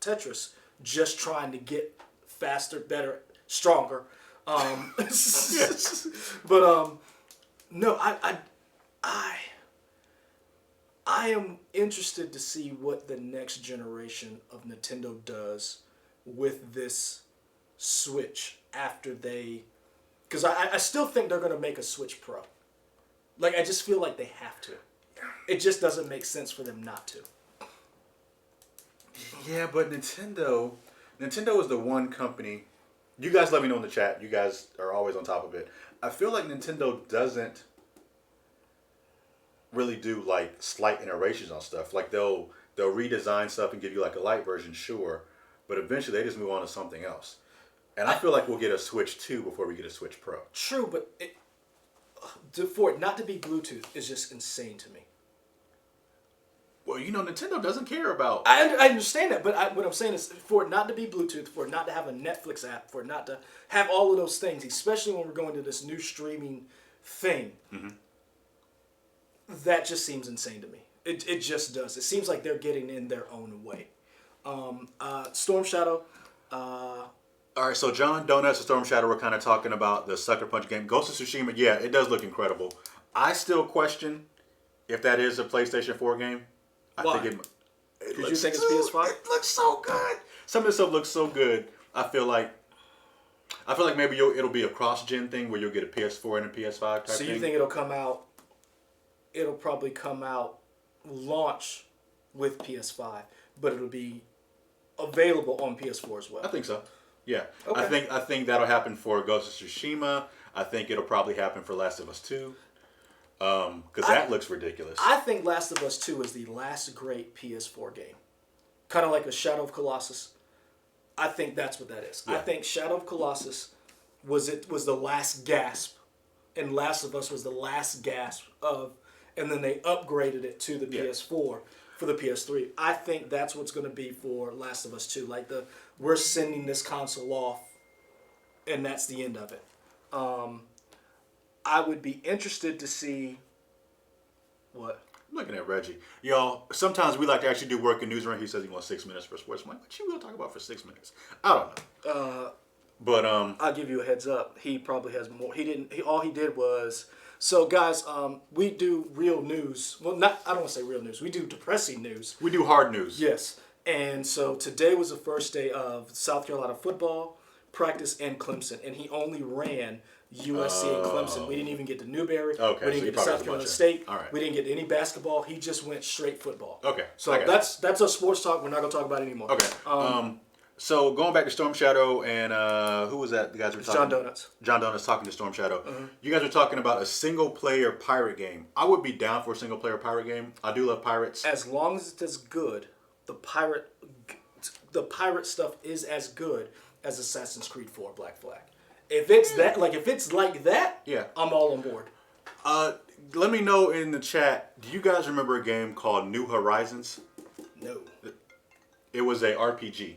Tetris, just trying to get faster, better, stronger. Yes. But no, I am interested to see what the next generation of Nintendo does with this Switch after because I still think they're going to make a Switch Pro. Like, I just feel like they have to. It just doesn't make sense for them not to. Yeah, but Nintendo is the one company. You guys let me know in the chat. You guys are always on top of it. I feel like Nintendo doesn't really do like slight iterations on stuff. Like they'll redesign stuff and give you like a light version, sure, but eventually they just move on to something else. And I feel like we'll get a Switch 2 before we get a Switch Pro. True, but for it not to be Bluetooth is just insane to me. Well, Nintendo doesn't care about... I understand that, but what I'm saying is for it not to be Bluetooth, for it not to have a Netflix app, for it not to have all of those things, especially when we're going to this new streaming thing, that just seems insane to me. It just does. It seems like they're getting in their own way. Storm Shadow... All right, so John Donuts and Storm Shadow were kind of talking about the Sucker Punch game. Ghost of Tsushima, yeah, it does look incredible. I still question if that is a PlayStation 4 game. Why? I think Did you think it's PS5? It looks so good. Some of this stuff looks so good. I feel like maybe it'll be a cross-gen thing where you'll get a PS4 and a PS5 type thing. So you think it'll come out? It'll probably come out launch with PS5, but it'll be available on PS4 as well. I think so. Yeah, okay. I think that'll happen for Ghost of Tsushima. I think it'll probably happen for Last of Us 2. Because that looks ridiculous. I think Last of Us 2 is the last great PS4 game. Kind of like a Shadow of Colossus. I think that's what that is. Yeah. I think Shadow of Colossus was the last gasp, and Last of Us was the last gasp of, and then they upgraded it to the PS4 for the PS3. I think that's what's going to be for Last of Us 2. Like we're sending this console off, and that's the end of it. I would be interested to see what. I'm looking at Reggie. Y'all, sometimes we like to actually do work in newsroom. He says he wants 6 minutes for sports. I'm like, what you going to talk about for 6 minutes? I don't know. But I'll give you a heads up. He probably has more. All he did was. So guys, we do real news. Well, I don't want to say real news. We do depressing news. We do hard news. Yes. And so today was the first day of South Carolina football practice and Clemson, and he only ran USC and Clemson. We didn't even get to Newberry. Okay, we didn't get to South Carolina State. All right. We didn't get any basketball. He just went straight football. Okay. So that's a sports talk. We're not going to talk about it anymore. Okay. So going back to Storm Shadow and who was that? The guys were talking. John Donuts. John Donuts talking to Storm Shadow. You guys were talking about a single player pirate game. I would be down for a single player pirate game. I do love pirates. As long as it's as good, the pirate stuff is as good as Assassin's Creed 4 Black Flag. If it's like that, yeah, I'm all on board. Let me know in the chat. Do you guys remember a game called New Horizons? No. It was a RPG.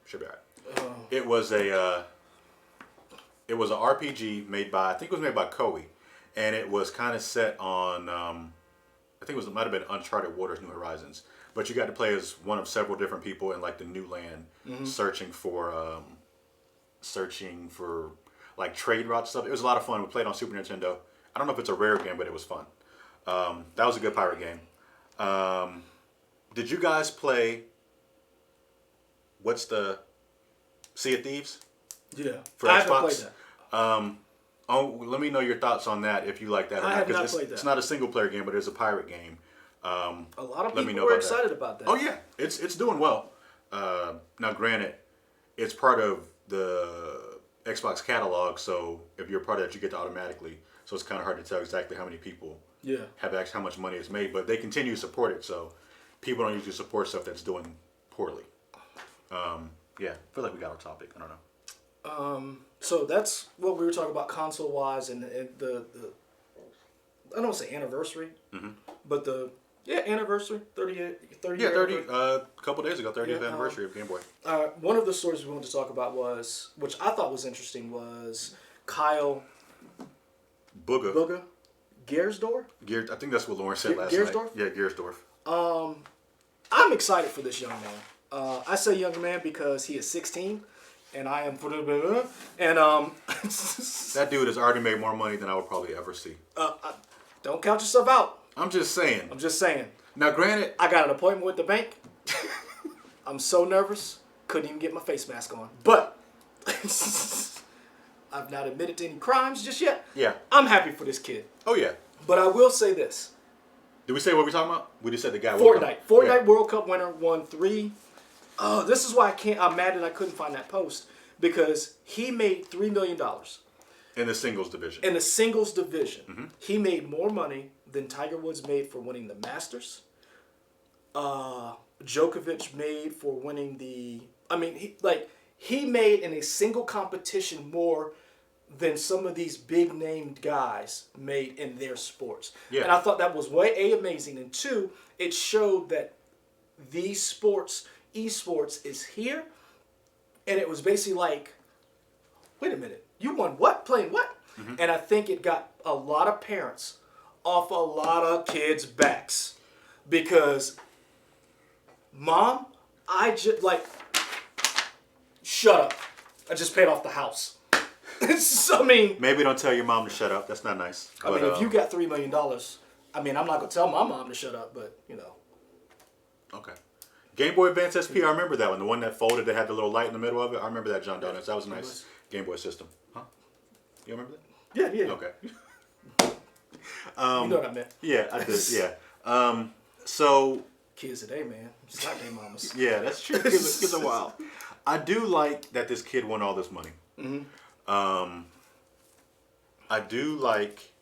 Should be alright. It was a RPG made by, I think it was made by Koei, and it was kind of set on I think it might have been Uncharted Waters, New Horizons. But you got to play as one of several different people in like the new land, searching for like trade route stuff. It was a lot of fun. We played on Super Nintendo. I don't know if it's a rare game, but it was fun. That was a good pirate game. Did you guys play? What's the Sea of Thieves? Yeah, for I Xbox. haven't played that. Let me know your thoughts on that if you like that. I have not played that. It's not a single player game, but it's a pirate game. A lot of people were excited about that. Oh yeah, it's doing well. Now, granted, it's part of the Xbox catalog, so if you're a part of that, you get to automatically. So it's kind of hard to tell exactly how many people have actually how much money it's made, but they continue to support it. So people don't usually support stuff that's doing poorly. Yeah, I feel like we got off topic. I don't know. So that's what we were talking about console wise, and the I don't want to say anniversary, but the anniversary 30 a couple days ago, 30th anniversary of Game Boy. One of the stories we wanted to talk about was, which I thought was interesting, was Kyle Booga Gersdorf. I think that's what Lauren said last Gersdorf? night. Yeah, Gersdorf. I'm excited for this young man. I say young man because he is 16, and I am and that dude has already made more money than I would probably ever see. Don't count yourself out. I'm just saying. Now, granted, I got an appointment with the bank. I'm so nervous, couldn't even get my face mask on. But I've not admitted to any crimes just yet. Yeah. I'm happy for this kid. Oh yeah. But I will say this. Did we say what we're talking about? We just said the guy. Fortnite World Cup winner won 3. Oh, this is why I'm mad that I couldn't find that post, because he made $3 million. In the singles division. In the singles division. Mm-hmm. He made more money than Tiger Woods made for winning the Masters. Djokovic made for winning the... I mean, he made in a single competition more than some of these big-named guys made in their sports. Yeah. And I thought that was, A, amazing, and 2, it showed that these sports, esports, is here, and it was basically like, wait a minute, you won what? Playing what? Mm-hmm. And I think it got a lot of parents off a lot of kids' backs. Because, Mom, shut up. I just paid off the house. I mean... Maybe don't tell your mom to shut up. That's not nice. I mean, if you got $3 million, I mean, I'm not going to tell my mom to shut up, but, Okay. Game Boy Advance SP, I remember that one. The one that folded that had the little light in the middle of it. I remember that, John Donuts. That was a nice Game Boy system. Huh? You remember that? Yeah. Okay. You know what I meant. Yeah, I did. Yeah. So... Kids today, man. Just like their mamas. Yeah, that's true. Kids are wild. I do like that this kid won all this money. Mm-hmm. I do like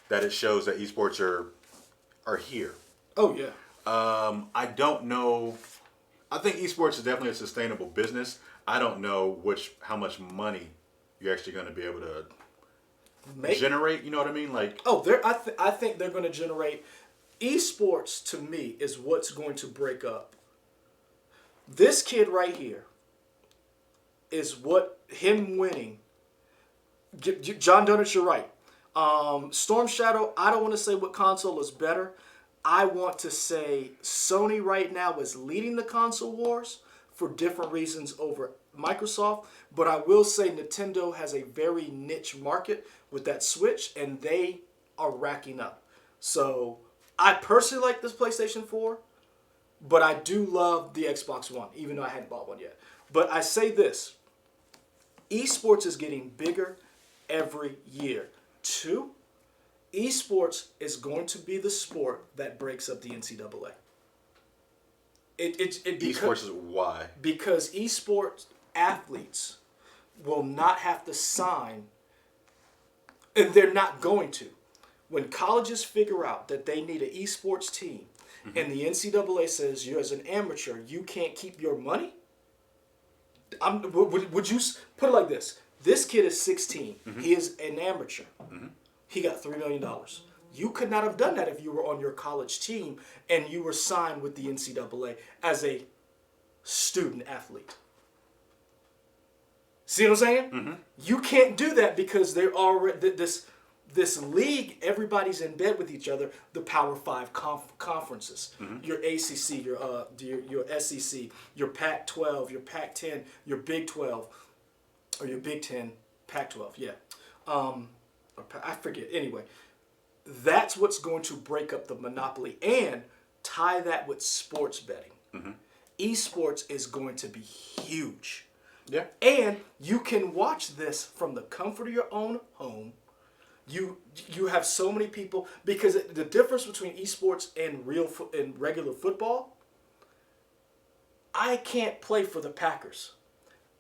that it shows that esports are here. Oh, yeah. I don't know. I think esports is definitely a sustainable business. I don't know how much money you're actually going to be able to generate. You know what I mean? Like, I think they're going to generate. Esports to me is what's going to break up. This kid right here is what him winning. John Donuts, you're right. Storm Shadow, I don't want to say what console is better. I want to say Sony right now is leading the console wars for different reasons over Microsoft. But I will say Nintendo has a very niche market with that Switch, and they are racking up. So I personally like this PlayStation 4, but I do love the Xbox One, even though I hadn't bought one yet. But I say this. Esports is getting bigger every year. 2, esports is going to be the sport that breaks up the NCAA. Esports is why? Because esports athletes will not have to sign, and they're not going to. When colleges figure out that they need an esports team, mm-hmm. and the NCAA says you as an amateur, you can't keep your money, would you put it like this? This kid is 16. Mm-hmm. He is an amateur. Mm-hmm. He got $3 million. You could not have done that if you were on your college team and you were signed with the NCAA as a student athlete. See what I'm saying? Mm-hmm. You can't do that because they're already this league. Everybody's in bed with each other. The Power 5 conferences, mm-hmm. your ACC, your SEC, your Pac-12, your Pac-10, your Big 12, or your Big 10, Pac-12. Yeah. I forget. Anyway, that's what's going to break up the monopoly and tie that with sports betting. Mm-hmm. Esports is going to be huge. Yeah. And you can watch this from the comfort of your own home. You have so many people, because the difference between esports and regular football, I can't play for the Packers.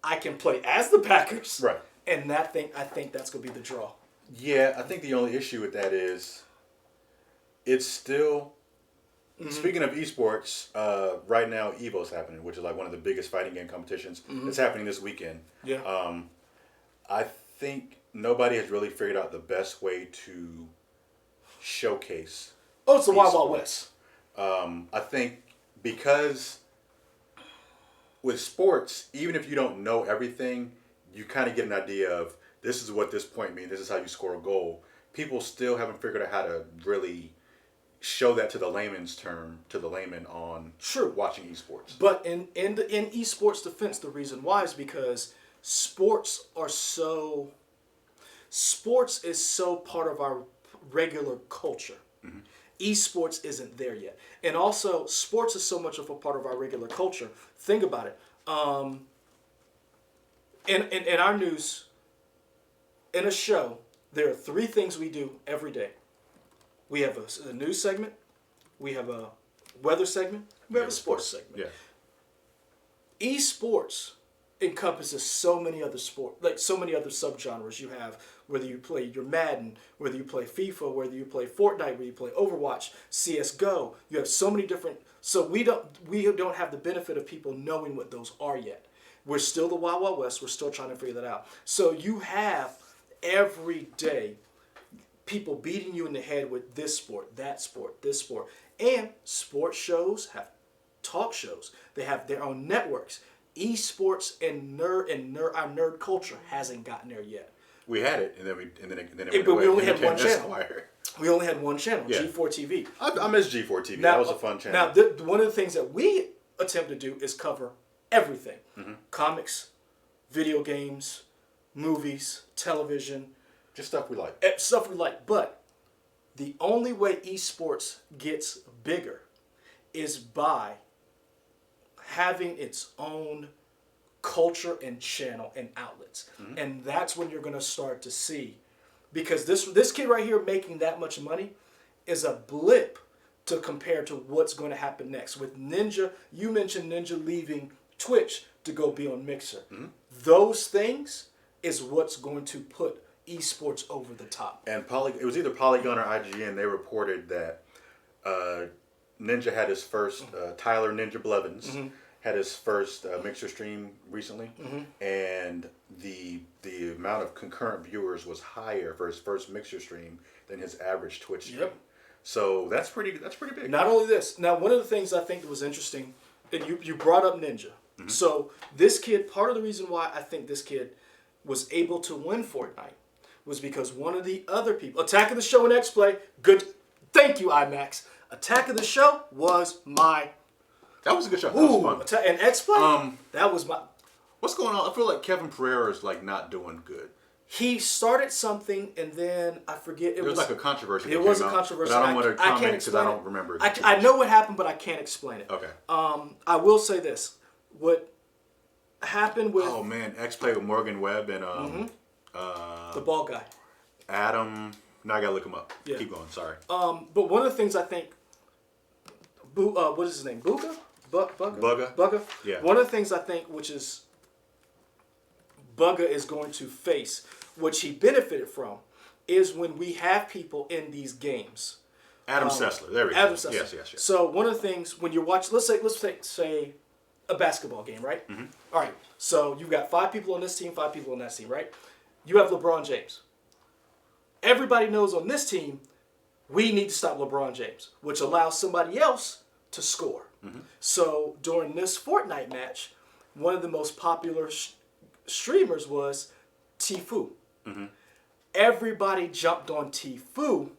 I can play as the Packers. Right. And I think that's going to be the draw. Yeah, I think the only issue with that is it's still... Mm-hmm. Speaking of esports, right now EVO's happening, which is like one of the biggest fighting game competitions. Mm-hmm. It's happening this weekend. Yeah. I think nobody has really figured out the best way to showcase. Oh, it's the Wild Wild West. I think because with sports, even if you don't know everything, you kind of get an idea of this is what this point means. This is how you score a goal. People still haven't figured out how to really show that to the layman on watching esports. But in esports defense, the reason why is because sports is so part of our regular culture. Mm-hmm. Esports isn't there yet. And also, sports is so much of a part of our regular culture. Think about it. In our news, in a show, there are 3 things we do every day. We have a news segment, we have a weather segment, we have a sports segment. Yeah. Esports encompasses so many other so many other subgenres. You have whether you play your Madden, whether you play FIFA, whether you play Fortnite, whether you play Overwatch, CS:GO. You have so many different. So we don't have the benefit of people knowing what those are yet. We're still the Wild Wild West. We're still trying to figure that out. So you have every day people beating you in the head with this sport, that sport, this sport. And sports shows have talk shows. They have their own networks. Esports and our nerd culture hasn't gotten there yet. We had it, and then but we only had one channel. We only had one channel, yeah. G4 TV. I miss G4 TV. That was a fun channel. Now, one of the things that we attempt to do is cover everything. Mm-hmm. Comics, video games, movies, television. Just stuff we like. Stuff we like. But the only way esports gets bigger is by having its own culture and channel and outlets. Mm-hmm. And that's when you're going to start to see. Because this kid right here making that much money is a blip to compare to what's going to happen next. With Ninja, you mentioned Ninja leaving Twitch to go be on Mixer. Mm-hmm. Those things is what's going to put esports over the top. And it was either Polygon or IGN. They reported that Ninja had his first, Tyler Ninja Blevins, mm-hmm. had his first Mixer stream recently, mm-hmm. and the amount of concurrent viewers was higher for his first Mixer stream than his average Twitch stream. Yep. So that's pretty big. Not only this, now one of the things I think that was interesting, and you brought up Ninja. Mm-hmm. So this kid, part of the reason why I think this kid was able to win Fortnite was because one of the other people, Attack of the Show and X-Play, good, thank you IMAX. Attack of the Show was my... That was a good show. That was fun. And X-Play, that was my... What's going on? I feel like Kevin Pereira is not doing good. He started something and then I forget. There was like a controversy. It was a controversy. But I don't want to comment because I don't remember. I know what happened, but I can't explain it. Okay. I will say this: what happened with? Oh man, X-Play with Morgan Webb and the bald guy. Adam. Now I gotta look him up. Yeah. Keep going. Sorry. But one of the things I think, what is his name? Bugga. Bugga. Yeah. One of the things I think, which is Bugga is going to face, which he benefited from, is when we have people in these games. Adam Sessler. There we go. Adam Sessler. Yes. So one of the things when you're watching, let's say a basketball game, right? Mm-hmm. All right. So you've got 5 people on this team, 5 people on that team, right? You have LeBron James. Everybody knows on this team, we need to stop LeBron James, which allows somebody else to score. Mm-hmm. So during this Fortnite match, one of the most popular streamers was Tfue. Mm-hmm. Everybody jumped on Tfue,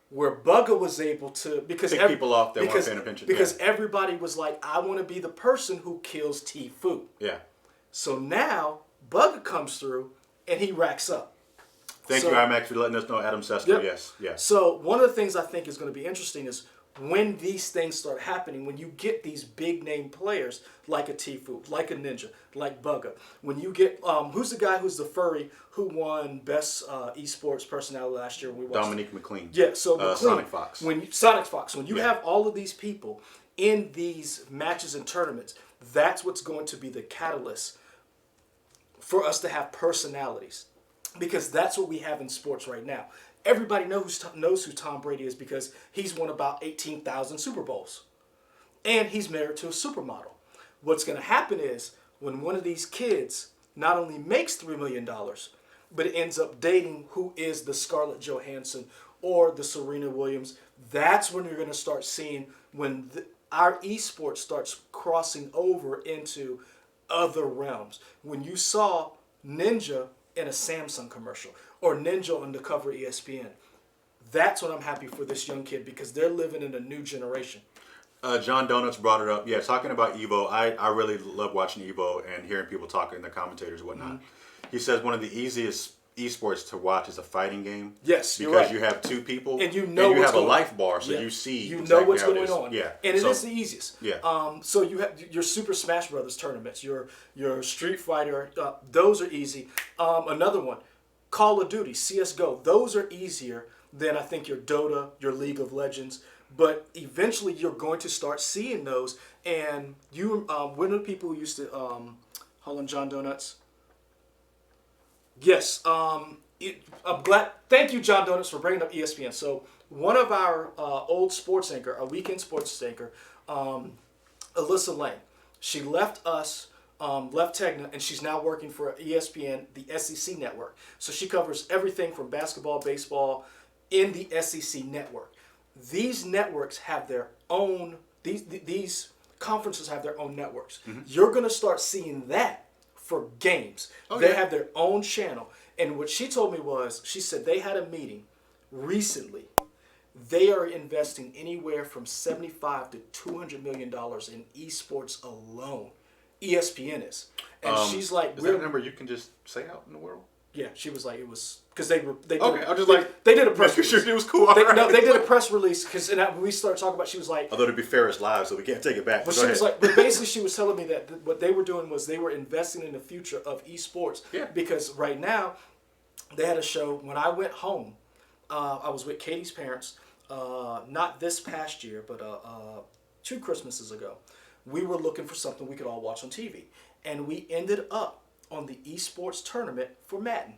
where Bugga was able to pick people off that weren't paying attention. Because everybody was like, I want to be the person who kills Tfue. Yeah. So now Bugga comes through and he racks up. Thank you, IMAX, for letting us know Adam Sessler. Yep. Yes. So one of the things I think is going to be interesting is when these things start happening, when you get these big name players like a Tfue, like a Ninja, like Bugga, when you get who's the guy who's the furry who won best esports personality last year? When we watched Dominique McLean. Yeah, so McLean, Sonic Fox. When you have all of these people in these matches and tournaments, that's what's going to be the catalyst for us to have personalities. Because that's what we have in sports right now. Everybody knows who Tom Brady is because he's won about 18,000 Super Bowls. And he's married to a supermodel. What's going to happen is when one of these kids not only makes $3 million, but ends up dating who is the Scarlett Johansson or the Serena Williams, that's when you're going to start seeing when our esports starts crossing over into other realms. When you saw Ninja in a Samsung commercial or Ninja on the cover of ESPN, that's what I'm happy for this young kid because they're living in a new generation. John Donuts brought it up. Yeah, talking about Evo, I really love watching Evo and hearing people talking, the commentators and whatnot. Mm-hmm. He says one of the easiest esports to watch is a fighting game. Yes, because you're right. You have 2 people and you have a life bar, so you see. You know what's going on. Yeah, and it is the easiest. Yeah. So you have your Super Smash Brothers tournaments, your Street Fighter. Those are easy. Another one, Call of Duty, CS:GO. Those are easier than I think your Dota, your League of Legends. But eventually, you're going to start seeing those. And you, one of the people who used to Hold on, John Donuts. Yes. I'm glad. Thank you, John Donuts, for bringing up ESPN. So one of our old sports anchor, a weekend sports anchor, Alyssa Lane, she left us, left Tegna, and she's now working for ESPN, the SEC network. So she covers everything from basketball, baseball, in the SEC network. These networks have their own. These conferences have their own networks. Mm-hmm. You're going to start seeing that for games. They have their own channel. And what she told me was, she said they had a meeting recently. They are investing anywhere from $75 to $200 million in esports alone. ESPN is. And she's like, is that a number you can just say out in the world? Yeah, she was like, it was because they did. Okay, I was just like, they did a press release. Sure it was cool. No, they did a press release because when we started talking about, she was like, although to be fair, it's live, so we can't take it back. But she was like, but basically, she was telling me that what they were doing was they were investing in the future of esports. Yeah. Because right now, they had a show. When I went home, I was with Katie's parents. Not this past year, but 2 Christmases ago, we were looking for something we could all watch on TV, and we ended up on the esports tournament for Madden.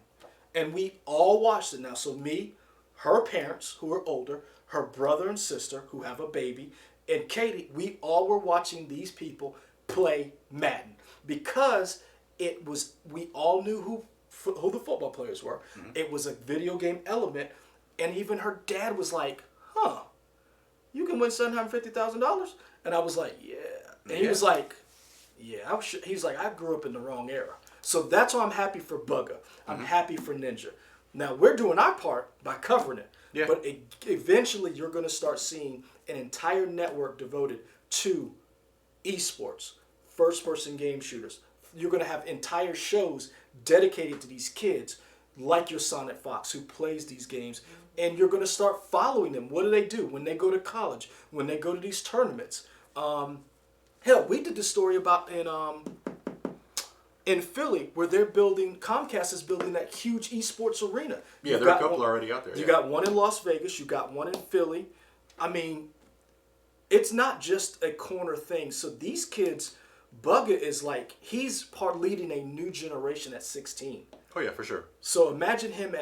And we all watched it now. So me, her parents, who are older, her brother and sister, who have a baby, and Katie, we all were watching these people play Madden. Because we all knew who the football players were. Mm-hmm. It was a video game element. And even her dad was like, huh, you can win $750,000? And I was like, yeah. And he was like, yeah. He's like, I grew up in the wrong era. So that's why I'm happy for Bugga. I'm happy for Ninja. Now, we're doing our part by covering it. Yeah. But eventually, you're going to start seeing an entire network devoted to esports, first-person game shooters. You're going to have entire shows dedicated to these kids, like your Sonic Fox, who plays these games. And you're going to start following them. What do they do when they go to college, when they go to these tournaments? Hell, we did this story about in Philly, where Comcast is building that huge esports arena. Yeah, there are a couple already out there. You got one in Las Vegas. You got one in Philly. I mean, it's not just a corner thing. So these kids, Bugga is like, he's leading a new generation at 16. Oh, yeah, for sure. So imagine him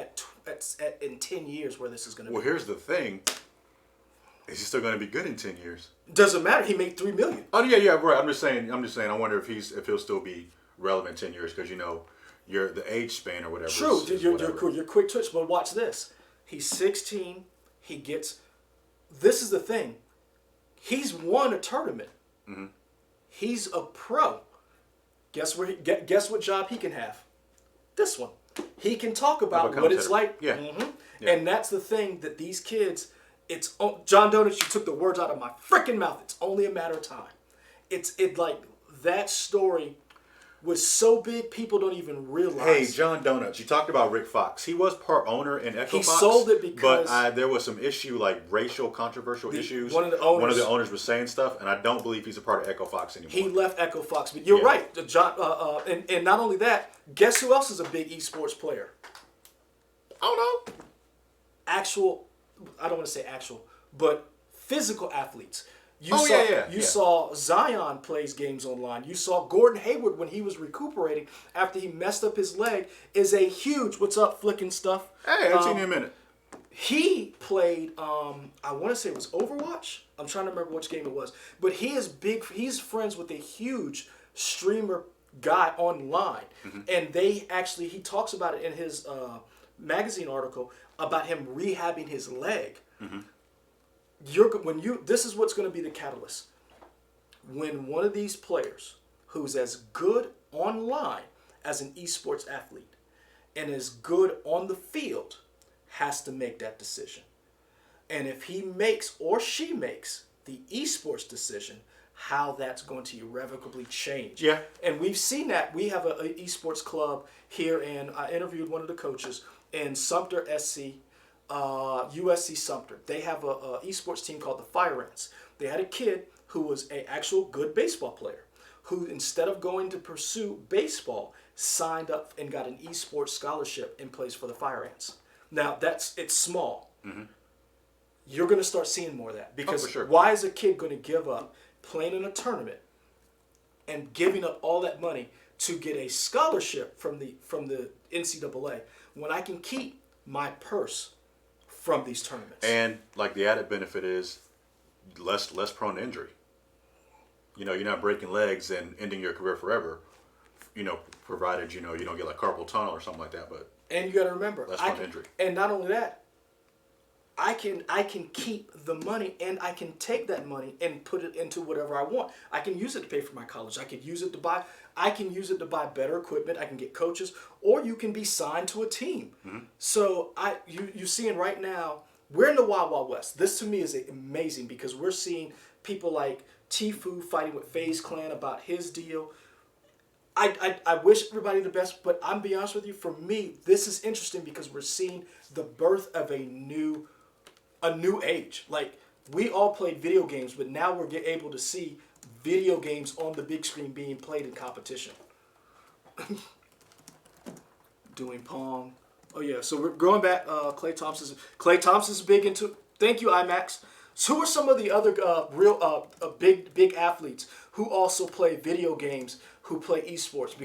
in 10 years where this is going to be. Well, here's the thing. Is he still going to be good in 10 years? Doesn't matter. He made $3 million. Oh, yeah, right. I'm just saying. I wonder if he'll still be relevant 10 years because, you're the age span or whatever. True. You're quick twitch. But watch this. He's 16. This is the thing. He's won a tournament. Mm-hmm. He's a pro. Guess what job he can have? This one. He can talk about what it's like. Yeah. Mm-hmm. Yeah. And that's the thing that these kids, John Donuts, you took the words out of my freaking mouth. It's only a matter of time. That story was so big, people don't even realize. Hey, John Donuts, you talked about Rick Fox. He was part owner in Echo Fox. He sold it because... But there was some issue, like racial, controversial issues. One of the owners was saying stuff, and I don't believe he's a part of Echo Fox anymore. He left Echo Fox. But you're right. John, and not only that, guess who else is a big esports player? I don't know. I don't want to say actual, but physical athletes. You saw Zion plays games online. You saw Gordon Hayward when he was recuperating after he messed up his leg is a huge, what's up, flicking stuff. Hey, I've seen you in a minute. He played, I want to say it was Overwatch. I'm trying to remember which game it was. But he's friends with a huge streamer guy online. Mm-hmm. And he talks about it in his magazine article about him rehabbing his leg. Mm-hmm. This is what's going to be the catalyst. When one of these players who's as good online as an esports athlete and as good on the field has to make that decision. And if he makes or she makes the esports decision, how that's going to irrevocably change. Yeah. And we've seen that. We have an esports club here, and I interviewed one of the coaches in Sumter SC. USC Sumter. They have a esports team called the Fire Ants. They had a kid who was an actual good baseball player who, instead of going to pursue baseball, signed up and got an esports scholarship and plays for the Fire Ants. Now, it's small. Mm-hmm. You're going to start seeing more of that. Because why is a kid going to give up playing in a tournament and giving up all that money to get a scholarship from the NCAA when I can keep my purse from these tournaments? And like the added benefit is less prone to injury. You know, you're not breaking legs and ending your career forever. You know, provided you don't get like carpal tunnel or something like that. But and you got to remember, less prone to injury. And not only that, I can keep the money, and I can take that money and put it into whatever I want. I can use it to pay for my college. I can use it to buy better equipment. I can get coaches, or you can be signed to a team. Mm-hmm. So you're seeing right now, we're in the Wild Wild West. This to me is amazing because we're seeing people like Tfue fighting with FaZe Clan about his deal. I wish everybody the best, but I'm be honest with you, for me, this is interesting because we're seeing the birth of a new age. Like, we all played video games, but now we're able to see video games on the big screen being played in competition. Doing Pong. Oh yeah, so we're going back. Klay Thompson's big into. Thank you, IMAX. So who are some of the other big athletes who also play video games, who play esports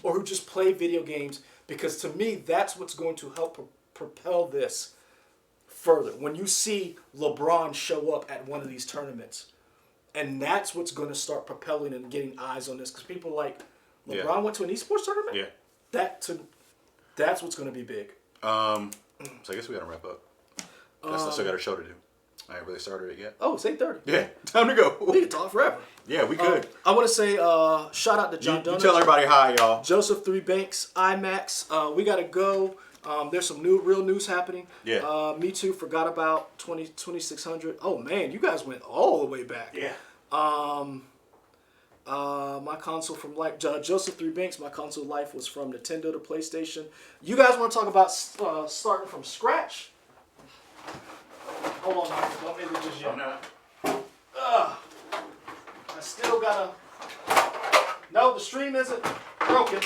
or who just play video games? Because to me, that's what's going to help propel this further. When you see LeBron show up at one of these tournaments, and that's what's going to start propelling and getting eyes on this. Because people are like, LeBron went to an esports tournament? Yeah. That's what's going to be big. So I guess we got to wrap up. I still got a show to do. I ain't really started it yet. Oh, it's 8:30. Yeah, time to go. We can talk forever. Yeah, we could. I want to say shout out to John Donuts. You tell everybody hi, y'all. Joseph 3 Banks, IMAX. We got to go. There's some real news happening. Yeah. Me Too, forgot about 2600. Oh, man, you guys went all the way back. Yeah. My console from life, Joseph 3 Banks, my console life was from Nintendo to PlayStation. You guys want to talk about starting from scratch? Hold on, don't make it just yet. I still gotta. No, the stream isn't broken.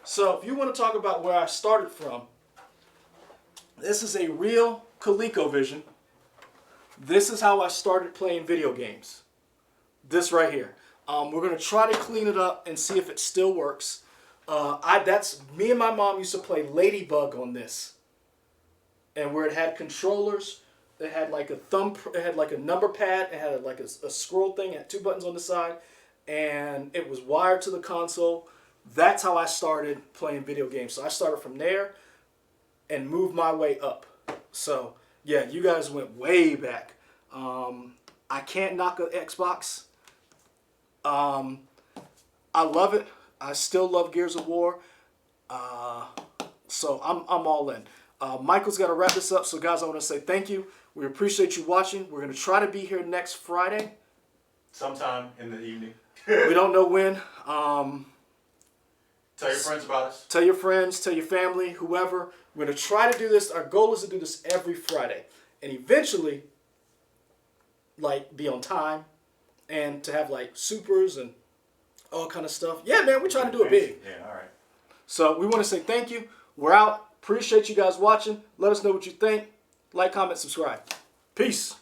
So if you want to talk about where I started from, this is a real ColecoVision. This is how I started playing video games. This right here. We're gonna try to clean it up and see if it still works. That's me and my mom used to play Ladybug on this, and where it had controllers. It had like a it had like a number pad. It had like a scroll thing. It had 2 buttons on the side, and it was wired to the console. That's how I started playing video games. So I started from there and moved my way up. So yeah, you guys went way back. I can't knock an Xbox. I love it. I still love Gears of War. So I'm all in. Michael's got to wrap this up. So guys, I want to say thank you. We appreciate you watching. We're going to try to be here next Friday. Sometime in the evening. We don't know when. Tell your friends about us. Tell your friends, tell your family, whoever. We're going to try to do this. Our goal is to do this every Friday. And eventually, like, be on time. And to have, like, supers and all kind of stuff. Yeah, man, we're trying to do it big. Yeah, all right. So we want to say thank you. We're out. Appreciate you guys watching. Let us know what you think. Like, comment, subscribe. Peace.